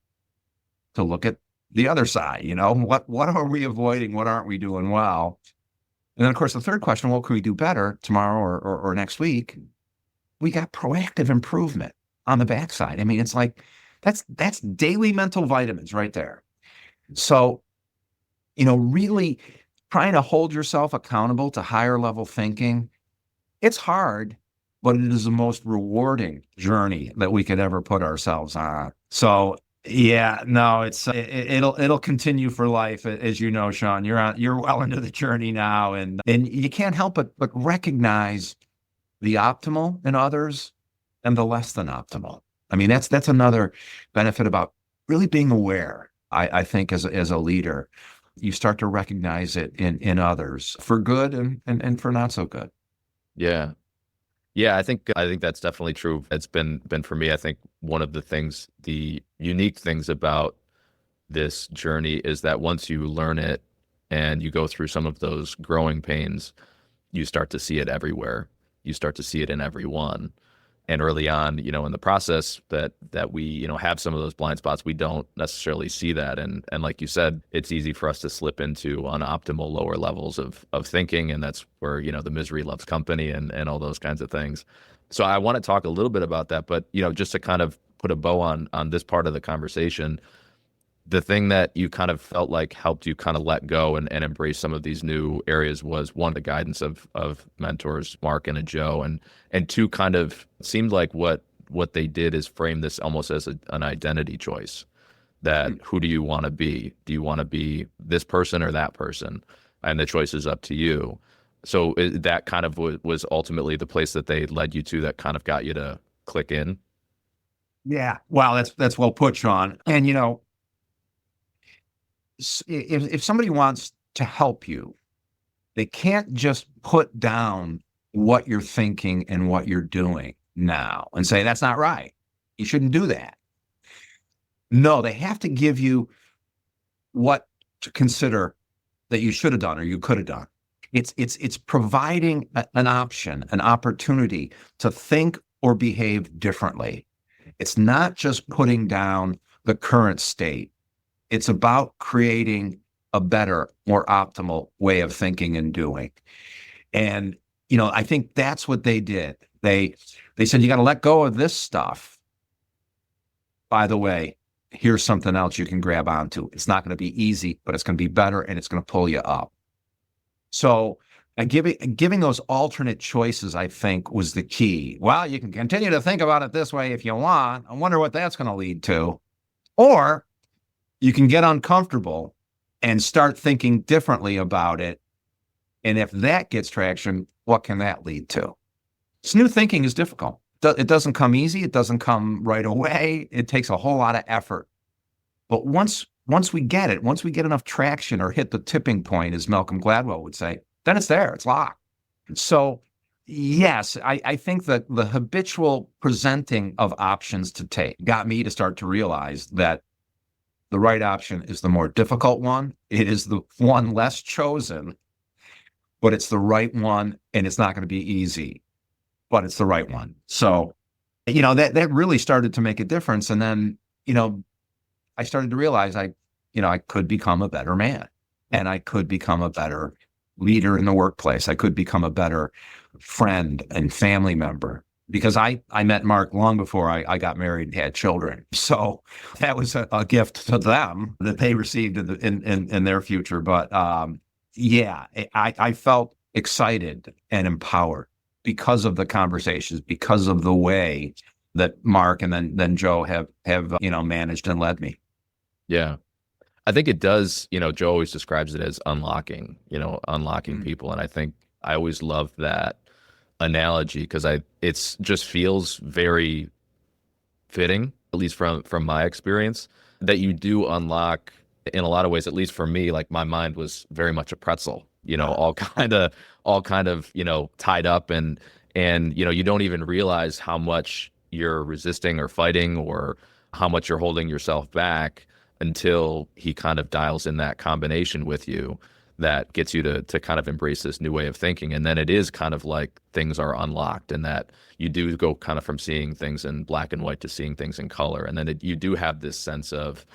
S5: to look at the other side. What are we avoiding? What aren't we doing well? And then, of course, the third question, what can we do better tomorrow or next week? We got proactive improvement on the backside. I mean, it's like, that's daily mental vitamins right there. So, really trying to hold yourself accountable to higher level thinking, it's hard, but it is the most rewarding journey that we could ever put ourselves on. So, yeah, no, it'll continue for life, as you know, Sean. You're well into the journey now, and you can't help but recognize the optimal in others and the less than optimal. I mean, that's another benefit about really being aware. I think as a leader, you start to recognize it in others for good and for not so good.
S1: Yeah. Yeah, I think that's definitely true. It's been for me. I think one of the unique things about this journey is that once you learn it and you go through some of those growing pains, you start to see it everywhere. You start to see it in everyone. And early on, in the process that we, have some of those blind spots, we don't necessarily see that. And like you said, it's easy for us to slip into unoptimal lower levels of thinking. And that's where, the misery loves company and all those kinds of things. So I want to talk a little bit about that, but, just to kind of put a bow on this part of the conversation, the thing that you kind of felt like helped you kind of let go and embrace some of these new areas was, one, the guidance of mentors, Mark and Joe, and two, kind of seemed like what they did is frame this almost as an identity choice. That who do you want to be? Do you want to be this person or that person? And the choice is up to you. So that kind of was ultimately the place that they led you to, that kind of got you to click in.
S5: Yeah, wow, that's well put, Sean. And if somebody wants to help you, they can't just put down what you're thinking and what you're doing now and say, that's not right. You shouldn't do that. No, they have to give you what to consider that you should have done or you could have done. It's providing an option, an opportunity to think or behave differently. It's not just putting down the current state It's about creating a better, more optimal way of thinking and doing. And, I think that's what they did. They said, you got to let go of this stuff. By the way, here's something else you can grab onto. It's not going to be easy, but it's going to be better and it's going to pull you up. So giving those alternate choices, I think, was the key. Well, you can continue to think about it this way if you want. I wonder what that's going to lead to. Or you can get uncomfortable and start thinking differently about it. And if that gets traction, what can that lead to? This new thinking is difficult. It doesn't come easy. It doesn't come right away. It takes a whole lot of effort. But once we get it, once we get enough traction or hit the tipping point, as Malcolm Gladwell would say, then it's there. It's locked. So yes, I think that the habitual presenting of options to take got me to start to realize that the right option is the more difficult one. It is the one less chosen, but it's the right one, and it's not going to be easy, but it's the right one. So, that really started to make a difference. And then, I started to realize I could become a better man, and I could become a better leader in the workplace. I could become a better friend and family member, because I met Mark long before I got married and had children. So that was a gift to them that they received in their future. But I felt excited and empowered because of the conversations, because of the way that Mark and then Joe have managed and led me.
S1: Yeah. I think it does, Joe always describes it as unlocking people. And I think I always love that analogy because it's just feels very fitting, at least from my experience, that you do unlock in a lot of ways. At least for me, like my mind was very much a pretzel, all kind of tied up, and you don't even realize how much you're resisting or fighting or how much you're holding yourself back until he kind of dials in that combination with you that gets you to kind of embrace this new way of thinking. And then it is kind of like things are unlocked, and that you do go kind of from seeing things in black and white to seeing things in color. And then you do have this sense of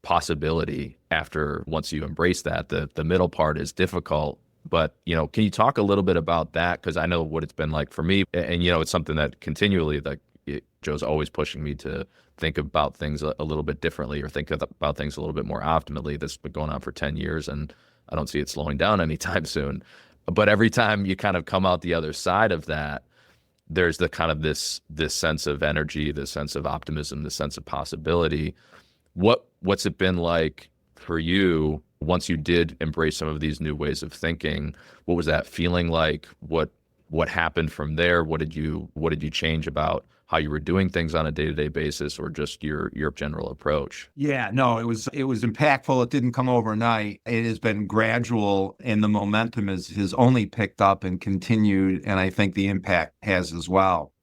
S1: possibility after once you embrace that. The middle part is difficult, but can you talk a little bit about that? Because I know what it's been like for me, and it's something that continually Joe's always pushing me to think about things a little bit differently or think about things a little bit more optimally. This has been going on for 10 years and I don't see it slowing down anytime soon. But every time you kind of come out the other side of that, there's the kind of this sense of energy, this sense of optimism, this sense of possibility. What's it been like for you once you did embrace some of these new ways of thinking? What was that feeling like? What happened from there? What did you change about how you were doing things on a day-to-day basis, or just your general approach?
S5: Yeah, no, it was impactful. It didn't come overnight. It has been gradual, and the momentum has only picked up and continued, and I think the impact has as well.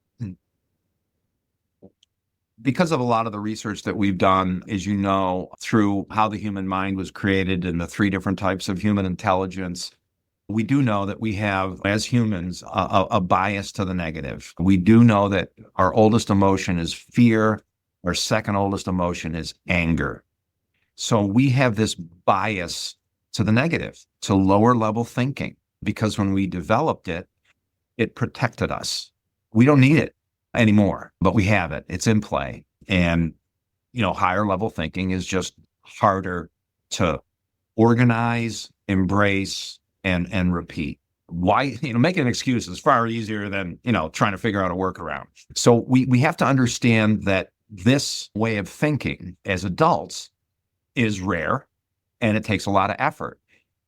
S5: Because of a lot of the research that we've done, as you know, through how the human mind was created and the 3 different types of human intelligence, we do know that we have, as humans, a bias to the negative. We do know that our oldest emotion is fear. Our second oldest emotion is anger. So we have this bias to the negative, to lower level thinking, because when we developed it, it protected us. We don't need it anymore, but we have it. It's in play. And, higher level thinking is just harder to organize, embrace, and repeat. Why, making an excuse is far easier than, trying to figure out a workaround. So we have to understand that this way of thinking as adults is rare and it takes a lot of effort.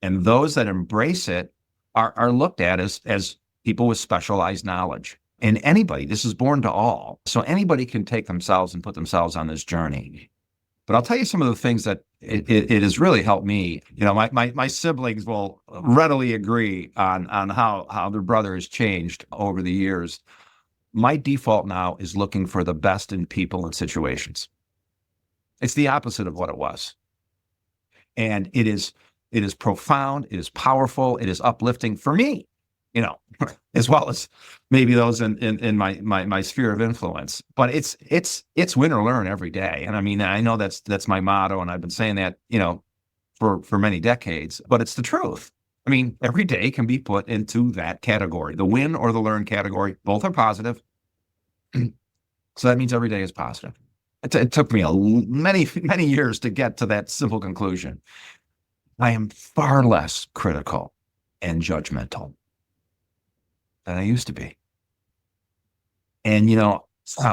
S5: And those that embrace it are looked at as people with specialized knowledge. And anybody, this is born to all. So anybody can take themselves and put themselves on this journey. But I'll tell you some of the things that it has really helped me. My siblings will readily agree on how their brother has changed over the years. My default now is looking for the best in people and situations. It's the opposite of what it was. And it is profound, it is powerful, it is uplifting for me. you know, as well as maybe those in my sphere of influence. But it's win or learn every day. And I mean, I know that's my motto, and I've been saying that, for many decades, but it's the truth. I mean, every day can be put into that category, the win or the learn category. Both are positive. So that means every day is positive. It took me many years to get to that simple conclusion. I am far less critical and judgmental than I used to be. And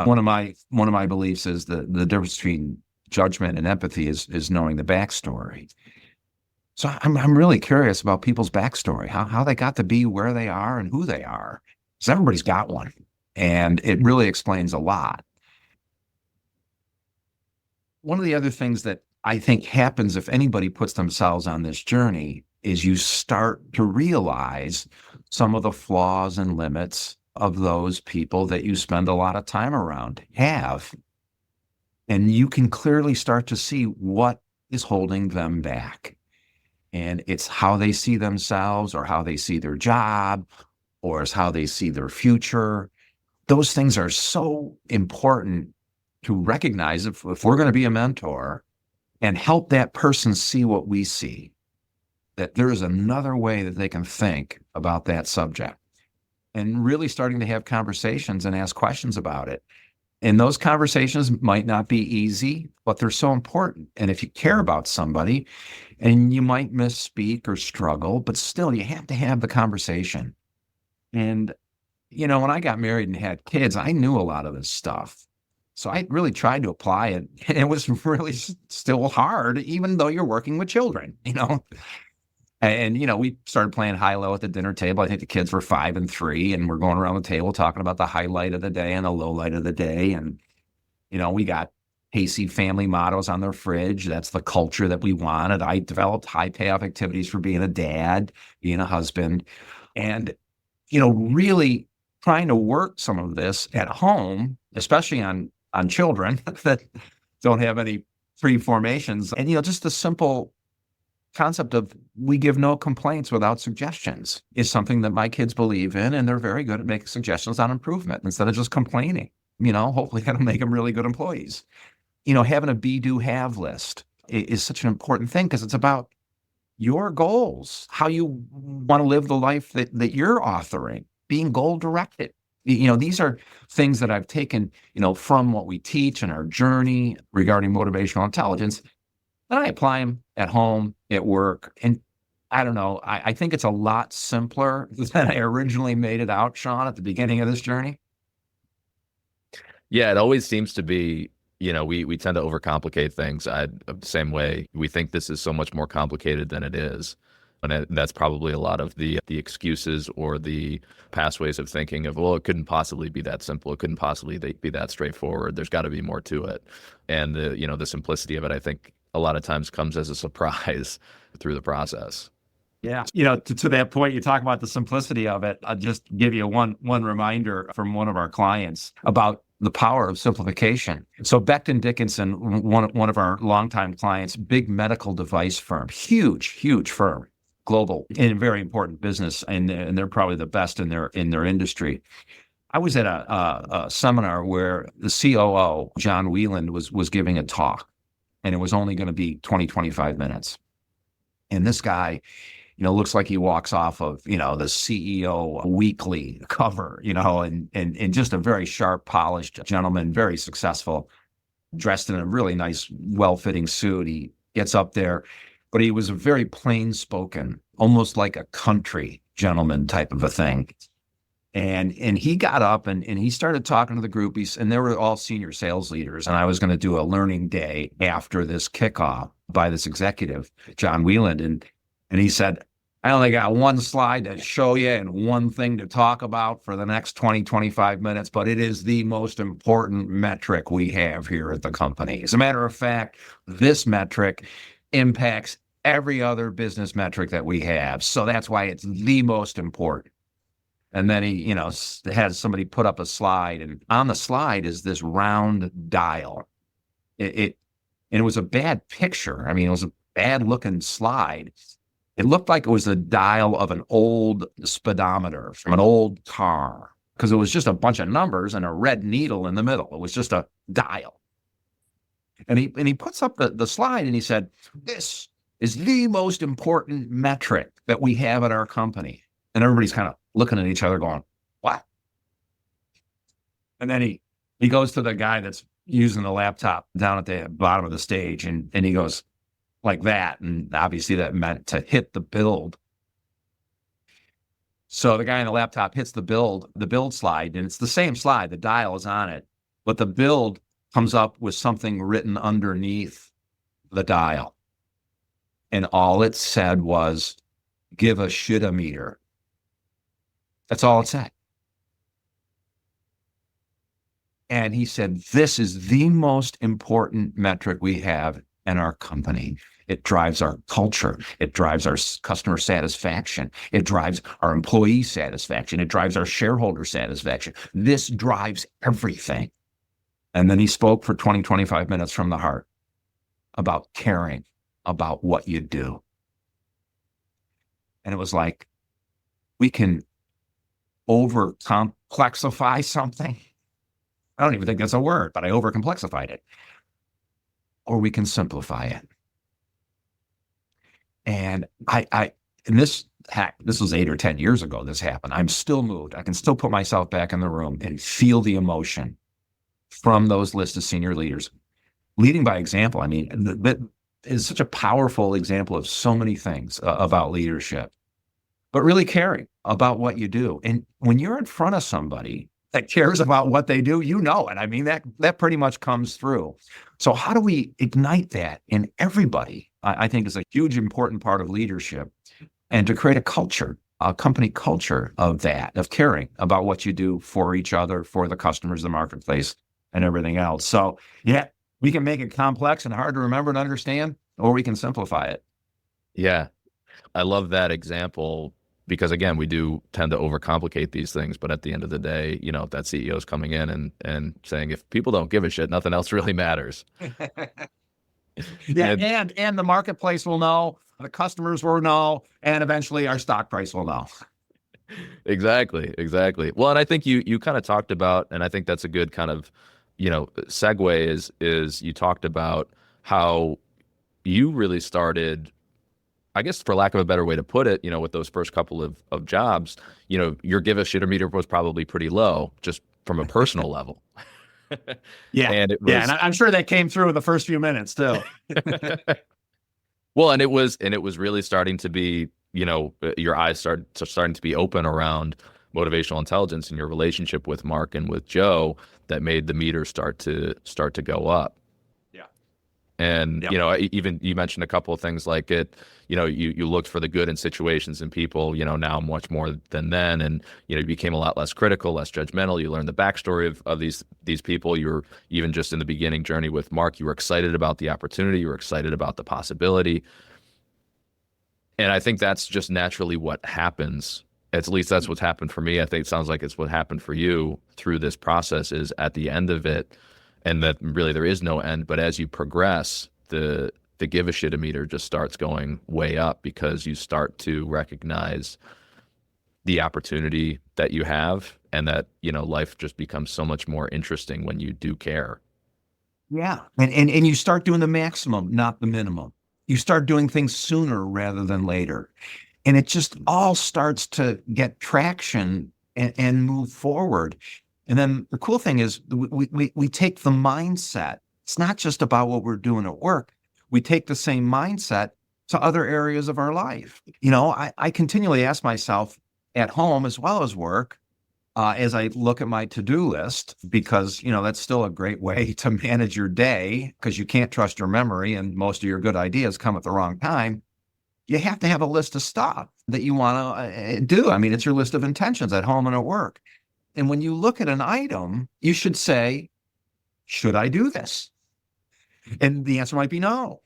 S5: one of my beliefs is the difference between judgment and empathy is knowing the backstory. So I'm really curious about people's backstory, how they got to be where they are and who they are. Because everybody's got one, and it really explains a lot. One of the other things that I think happens if anybody puts themselves on this journey is you start to realize some of the flaws and limits of those people that you spend a lot of time around have. And you can clearly start to see what is holding them back. And it's how they see themselves, or how they see their job, or it's how they see their future. Those things are so important to recognize if we're going to be a mentor and help that person see what we see, that there is another way that they can think about that subject, and really starting to have conversations and ask questions about it. And those conversations might not be easy, but they're so important. And if you care about somebody, and you might misspeak or struggle, but still you have to have the conversation. And, when I got married and had kids, I knew a lot of this stuff. So I really tried to apply it. And it was really still hard, even though you're working with children, And, we started playing high-low at the dinner table. I think the kids were 5 and 3, and we're going around the table talking about the highlight of the day and the low light of the day. And, we got Hasty family mottos on their fridge. That's the culture that we wanted. I developed high payoff activities for being a dad, being a husband, and, really trying to work some of this at home, especially on children that don't have any pre-formations. And, just the simple concept of we give no complaints without suggestions is something that my kids believe in, and they're very good at making suggestions on improvement instead of just complaining. Hopefully that'll make them really good employees. Having a be, do, have list is such an important thing, because it's about your goals, how you want to live the life that you're authoring, being goal directed. These are things that I've taken, from what we teach in our journey regarding motivational intelligence, and I apply them at home, at work. And I don't know, I think it's a lot simpler than I originally made it out, Sean, at the beginning of this journey.
S1: Yeah, it always seems to be, we tend to overcomplicate things. The same way. We think this is so much more complicated than it is. And that's probably a lot of the excuses or the past ways of thinking of, well, it couldn't possibly be that simple. It couldn't possibly be that straightforward. There's got to be more to it. And the simplicity of it, I think, a lot of times comes as a surprise through the process.
S5: Yeah. To that point, you talk about the simplicity of it. I'll just give you one reminder from one of our clients about the power of simplification. So Becton Dickinson, one of our longtime clients, big medical device firm, huge firm, global, and very important business, and they're probably the best in their industry. I was at a seminar where the COO, John Wieland, was giving a talk, and it was only going to be 25 minutes. And this guy, looks like he walks off of, the CEO weekly cover, and just a very sharp, polished gentleman, very successful, dressed in a really nice, well-fitting suit. He gets up there, but he was a very plain-spoken, almost like a country gentleman type of a thing. And he got up and he started talking to the group, and they were all senior sales leaders. And I was going to do a learning day after this kickoff by this executive, John Wieland. And he said, I only got one slide to show you and one thing to talk about for the next 25 minutes, but it is the most important metric we have here at the company. As a matter of fact, this metric impacts every other business metric that we have. So that's why it's the most important. And then he, has somebody put up a slide, and on the slide is this round dial. And it was a bad picture. I mean, it was a bad looking slide. It looked like it was the dial of an old speedometer from an old car, because it was just a bunch of numbers and a red needle in the middle. It was just a dial. And he puts up the slide and he said, "This is the most important metric that we have at our company." And everybody's kind of looking at each other going, "What?" And then he goes to the guy that's using the laptop down at the bottom of the stage, and he goes like that. And obviously that meant to hit the build. So the guy on the laptop hits the build slide, and it's the same slide. The dial is on it, but the build comes up with something written underneath the dial. And all it said was, "Give a shit-a-meter." That's all it said. And he said, "This is the most important metric we have in our company. It drives our culture. It drives our customer satisfaction. It drives our employee satisfaction. It drives our shareholder satisfaction. This drives everything." And then he spoke for 20, 25 minutes from the heart about caring about what you do. And it was like, we can over-complexify something. I don't even think that's a word, but I over-complexified it. Or we can simplify it. And this was 8 or 10 years ago this happened. I'm still moved. I can still put myself back in the room and feel the emotion from those list of senior leaders. Leading by example, I mean, that is such a powerful example of so many things about leadership, but really caring about what you do. And when you're in front of somebody that cares about what they do, you know it. I mean, that pretty much comes through. So how do we ignite that in everybody? I think is a huge, important part of leadership, and to create a culture, a company culture of that, of caring about what you do for each other, for the customers, the marketplace, and everything else. So yeah, we can make it complex and hard to remember and understand, or we can simplify it.
S1: Yeah. I love that example because, again, we do tend to overcomplicate these things. But at the end of the day, you know, if that CEO is coming in and saying, if people don't give a shit, nothing else really matters.
S5: Yeah, and the marketplace will know, the customers will know, and eventually our stock price will know.
S1: Exactly. Well, and I think you kind of talked about, and I think that's a good kind of, you know, segue is you talked about how you really started, I guess, for lack of a better way to put it, you know, with those first couple of jobs, you know, your give a shit meter was probably pretty low, just from a personal level.
S5: Yeah.
S1: And it was,
S5: and I'm sure that came through in the first few minutes too.
S1: Well, and it was really starting to be, you know, your eyes starting to be open around motivational intelligence and your relationship with Mark and with Joe that made the meter start to go up.
S5: Yeah.
S1: And,
S5: Yep.
S1: you know, even you mentioned a couple of things like it, you know, you looked for the good in situations and people, you know, now much more than then. And, you know, you became a lot less critical, less judgmental. You learned the backstory of these people. You were, even just in the beginning journey with Mark, you were excited about the opportunity. You were excited about the possibility. And I think that's just naturally what happens. At least that's what's happened for me. I think it sounds like it's what happened for you through this process, is at the end of it, and that really there is no end, but as you progress, the give a shit meter just starts going way up because you start to recognize the opportunity that you have, and that, you know, life just becomes so much more interesting when you do care.
S5: Yeah. And you start doing the maximum, not the minimum. You start doing things sooner rather than later. And it just all starts to get traction and move forward. And then the cool thing is we take the mindset. It's not just about what we're doing at work. We take the same mindset to other areas of our life. You know, I continually ask myself at home as well as work, as I look at my to-do list, because, you know, that's still a great way to manage your day, because you can't trust your memory and most of your good ideas come at the wrong time. You have to have a list of stuff that you want to do. I mean, it's your list of intentions at home and at work. And when you look at an item, you should say, should I do this? And the answer might be no.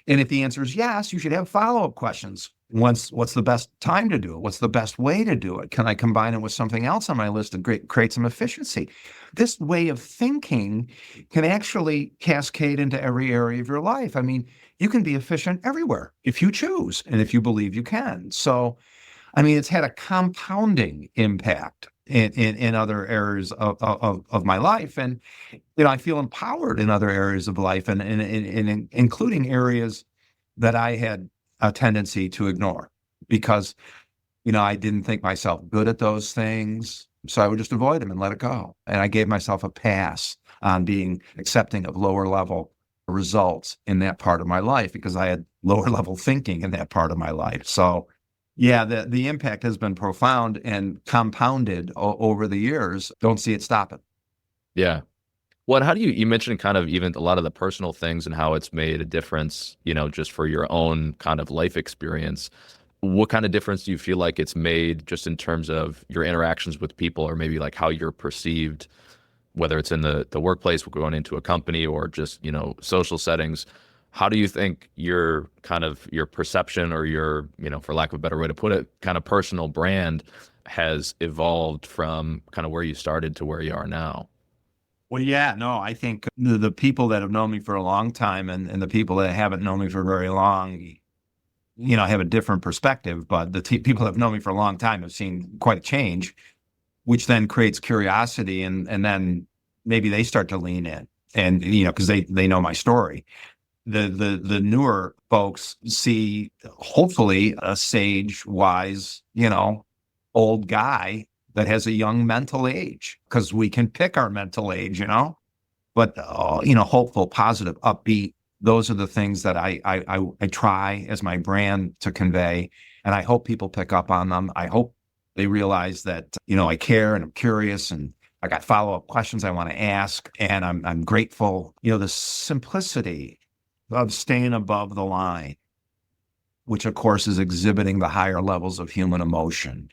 S5: And if the answer is yes, you should have follow-up questions. What's the best time to do it? What's the best way to do it? Can I combine it with something else on my list to create some efficiency? This way of thinking can actually cascade into every area of your life. I mean, you can be efficient everywhere if you choose and if you believe you can. So, I mean, it's had a compounding impact in other areas of my life. And, I feel empowered in other areas of life and including areas that I had a tendency to ignore because, I didn't think myself good at those things. So I would just avoid them and let it go. And I gave myself a pass on being accepting of lower level results in that part of my life because I had lower level thinking in that part of my life. So yeah, the impact has been profound and compounded over the years. Don't see it stopping.
S1: Yeah. Well, and how do you mentioned kind of even a lot of the personal things and how it's made a difference, just for your own kind of life experience. What kind of difference do you feel like it's made just in terms of your interactions with people or maybe like how you're perceived, whether it's in the workplace, going into a company or just, social settings? How do you think your perception or your, for lack of a better way to put it, kind of personal brand has evolved from kind of where you started to where you are now?
S5: Well, yeah, no, I think the people that have known me for a long time and the people that haven't known me for very long, have a different perspective, but the people that have known me for a long time have seen quite a change, which then creates curiosity and then maybe they start to lean in and, because they know my story. The newer folks see hopefully a sage, wise, old guy that has a young mental age because we can pick our mental age, but, hopeful, positive, upbeat. Those are the things that I try as my brand to convey. And I hope people pick up on them. I hope they realize that, I care and I'm curious and I got follow-up questions I want to ask. And I'm grateful, the simplicity of staying above the line, which of course is exhibiting the higher levels of human emotion.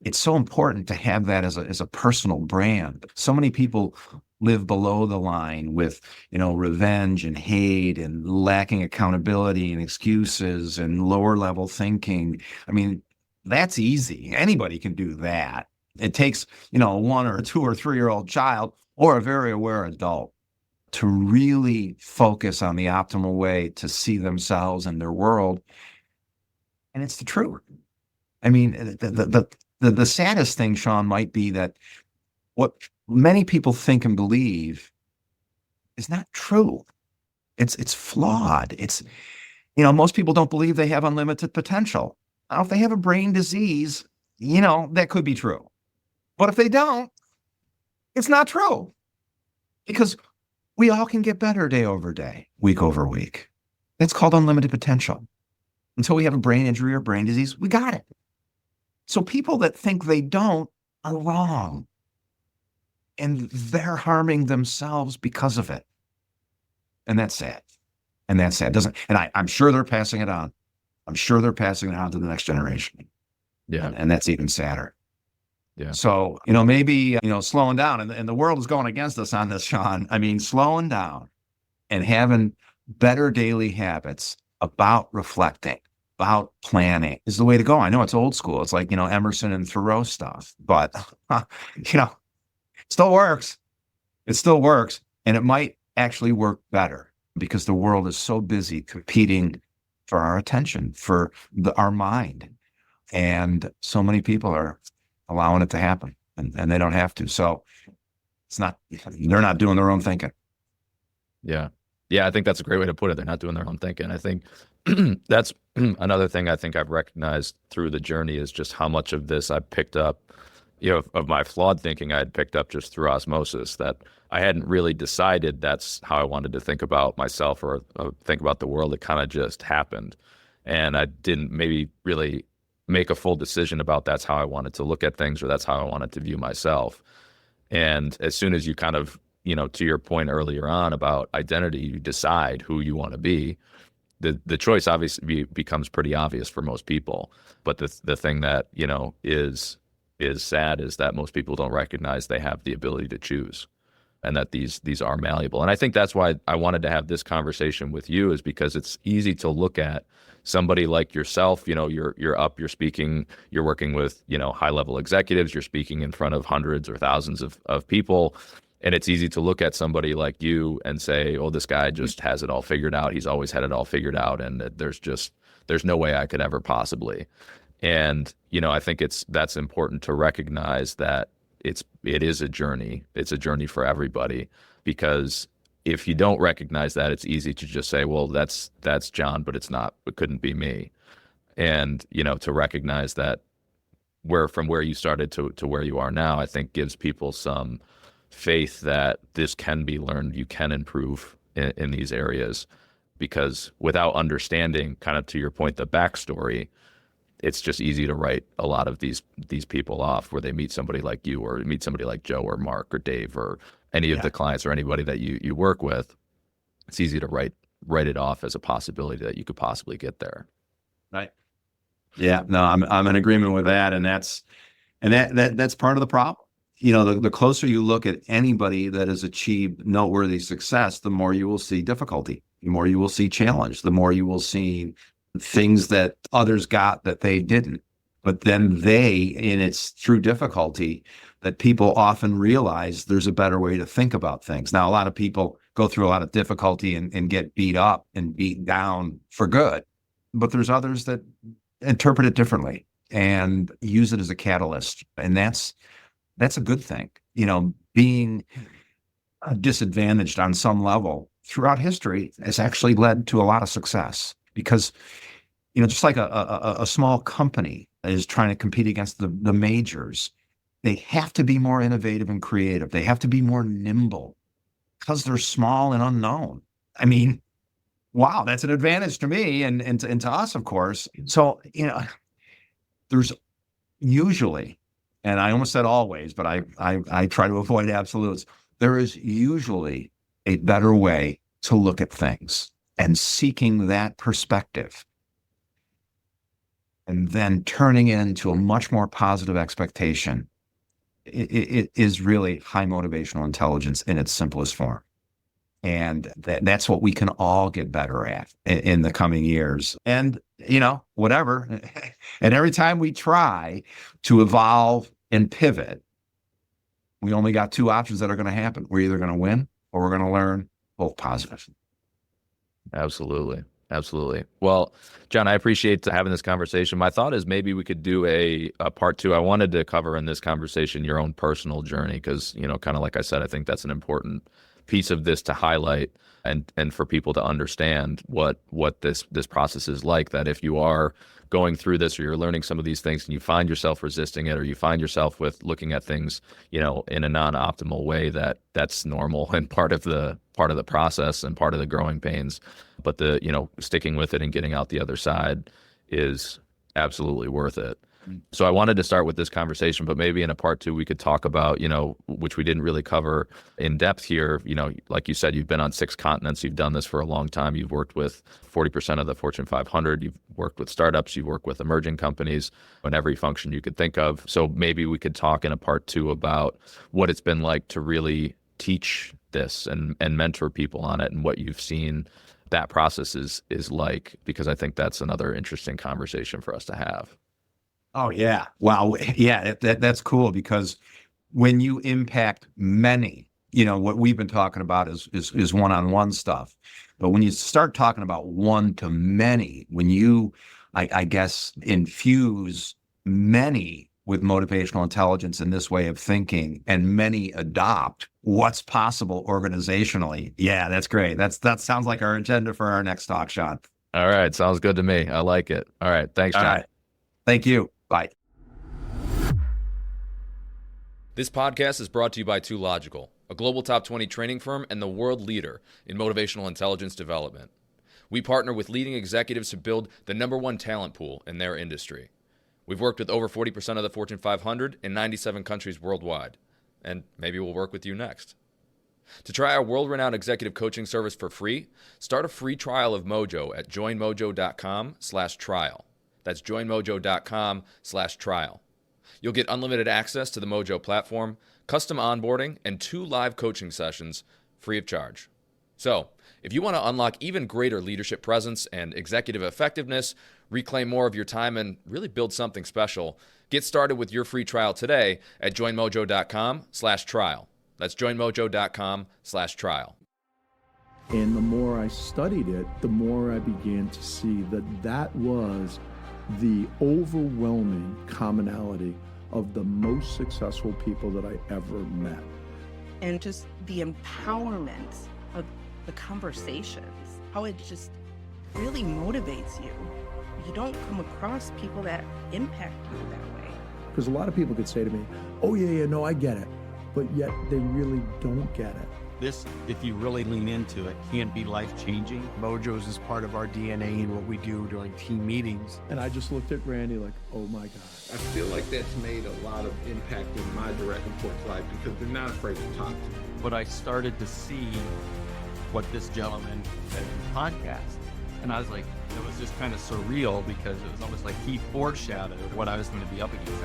S5: It's so important to have that as a personal brand. So many people live below the line with, revenge and hate and lacking accountability and excuses and lower level thinking. I mean, that's easy. Anybody can do that. It takes, a 1 or 2 or 3-year-old child or a very aware adult to really focus on the optimal way to see themselves and their world. And it's the truth. I mean, the saddest thing, Sean, might be that what many people think and believe is not true. It's flawed. It's, most people don't believe they have unlimited potential. Now, if they have a brain disease, that could be true. But if they don't, it's not true. Because we all can get better day over day, week over week. It's called unlimited potential. Until we have a brain injury or brain disease, we got it. So people that think they don't are wrong. And they're harming themselves because of it. And that's sad. And that's sad. I'm sure they're passing it on. I'm sure they're passing it on to the next generation.
S1: Yeah.
S5: And that's even sadder.
S1: Yeah.
S5: So, maybe, slowing down and the world is going against us on this, Sean. I mean, slowing down and having better daily habits about reflecting, about planning is the way to go. I know it's old school. It's like, Emerson and Thoreau stuff, but, it still works. It still works. And it might actually work better because the world is so busy competing for our attention, for our mind. And so many people are allowing it to happen and they don't have to. So they're not doing their own thinking.
S1: Yeah. Yeah. I think that's a great way to put it. They're not doing their own thinking. I think that's another thing I think I've recognized through the journey is just how much of this I picked up, of my flawed thinking I had picked up just through osmosis, that I hadn't really decided that's how I wanted to think about myself or think about the world. It kind of just happened. And I didn't maybe really make a full decision about that's how I wanted to look at things or that's how I wanted to view myself. And as soon as you kind of, to your point earlier on about identity, you decide who you want to be. The choice obviously becomes pretty obvious for most people. But the thing that, is sad is that most people don't recognize they have the ability to choose and that these are malleable. And I think that's why I wanted to have this conversation with you, is because it's easy to look at somebody like yourself. You're up, you're speaking, you're working with, high level executives, you're speaking in front of hundreds or thousands of people. And it's easy to look at somebody like you and say, oh, this guy just has it all figured out. He's always had it all figured out. And there's no way I could ever possibly. And, I think that's important to recognize that it is a journey. It's a journey for everybody, because if you don't recognize that, it's easy to just say, well, that's John, but it couldn't be me. And, to recognize that from where you started to where you are now, I think gives people some faith that this can be learned. You can improve in these areas, because without understanding, kind of to your point, the backstory, it's just easy to write a lot of these people off, where they meet somebody like you or meet somebody like Joe or Mark or Dave or any of the clients or anybody that you work with. It's easy to write it off as a possibility that you could possibly get there.
S5: Right. Yeah, no, I'm in agreement with that. And that's part of the problem. The closer you look at anybody that has achieved noteworthy success, the more you will see difficulty, the more you will see challenge, the more you will see things that others got that they didn't. But then it's through difficulty that people often realize there's a better way to think about things. Now, a lot of people go through a lot of difficulty and get beat up and beat down for good. But there's others that interpret it differently and use it as a catalyst. And that's a good thing. Being disadvantaged on some level throughout history has actually led to a lot of success, because just like a small company is trying to compete against the majors, they have to be more innovative and creative. They have to be more nimble because they're small and unknown. I mean, wow, that's an advantage to me and to us, of course. So, there's usually, and I almost said always, but I try to avoid absolutes. There is usually a better way to look at things, and seeking that perspective and then turning it into a much more positive expectation. It is really high motivational intelligence in its simplest form. And that's what we can all get better at in the coming years. And, whatever. And every time we try to evolve and pivot, we only got two options that are going to happen. We're either going to win or we're going to learn both positive.
S1: Absolutely. Well, John, I appreciate having this conversation. My thought is maybe we could do a part two. I wanted to cover in this conversation your own personal journey, because, kind of like I said, I think that's an important piece of this to highlight and for people to understand what this process is like, that if you are going through this or you're learning some of these things and you find yourself resisting it, or you find yourself with looking at things, in a non-optimal way, that's normal and part of the process and part of the growing pains. But sticking with it and getting out the other side is absolutely worth it. So I wanted to start with this conversation, but maybe in a part two, we could talk about, which we didn't really cover in depth here. Like you said, you've been on 6 continents. You've done this for a long time. You've worked with 40% of the Fortune 500. You've worked with startups. You've worked with emerging companies in every function you could think of. So maybe we could talk in a part two about what it's been like to really teach this and mentor people on it, and what you've seen that process is like, because I think that's another interesting conversation for us to have.
S5: Oh, yeah. Wow. Yeah, that's cool, because when you impact many, what we've been talking about is one-on-one stuff. But when you start talking about one to many, when you, I guess, infuse many with motivational intelligence in this way of thinking, and many adopt what's possible organizationally. Yeah, that's great. That sounds like our agenda for our next talk, Sean.
S1: All right. Sounds good to me. I like it. All right. Thanks, John.
S5: All right. Thank you. Bye.
S1: This podcast is brought to you by 2Logical, a global top 20 training firm and the world leader in motivational intelligence development. We partner with leading executives to build the #1 talent pool in their industry. We've worked with over 40% of the Fortune 500 in 97 countries worldwide, and maybe we'll work with you next. To try our world-renowned executive coaching service for free, start a free trial of Mojo at joinmojo.com/trial. That's joinmojo.com/trial. You'll get unlimited access to the Mojo platform, custom onboarding, and 2 live coaching sessions free of charge. So, if you want to unlock even greater leadership presence and executive effectiveness, reclaim more of your time, and really build something special, get started with your free trial today at joinmojo.com/trial. That's joinmojo.com/trial.
S2: And the more I studied it, the more I began to see that that was the overwhelming commonality of the most successful people that I ever met.
S3: And just the empowerment of the conversations, how it just really motivates you. You don't come across people that impact you that way.
S2: Because a lot of people could say to me, oh yeah, no, I get it. But yet they really don't get it.
S4: This, if you really lean into it, can be life-changing.
S9: Mojos is part of our DNA and what we do during team meetings.
S2: And I just looked at Randy like, oh my God.
S6: I feel like that's made a lot of impact in my direct report's life because they're not afraid to talk to me.
S4: But I started to see what this gentleman said in the podcast. And I was like, it was just kind of surreal because it was almost like he foreshadowed what I was going to be up against.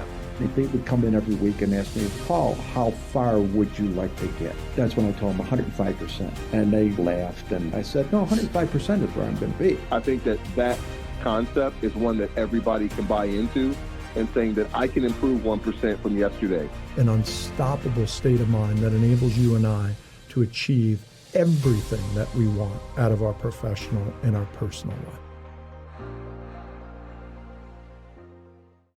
S7: They would come in every week and ask me, Paul, how far would you like to get? That's when I told them 105%. And they laughed and I said, no, 105% is where I'm going to be.
S8: I think that concept is one that everybody can buy into, and saying that I can improve 1% from yesterday.
S2: An unstoppable state of mind that enables you and I to achieve everything that we want out of our professional and our personal life.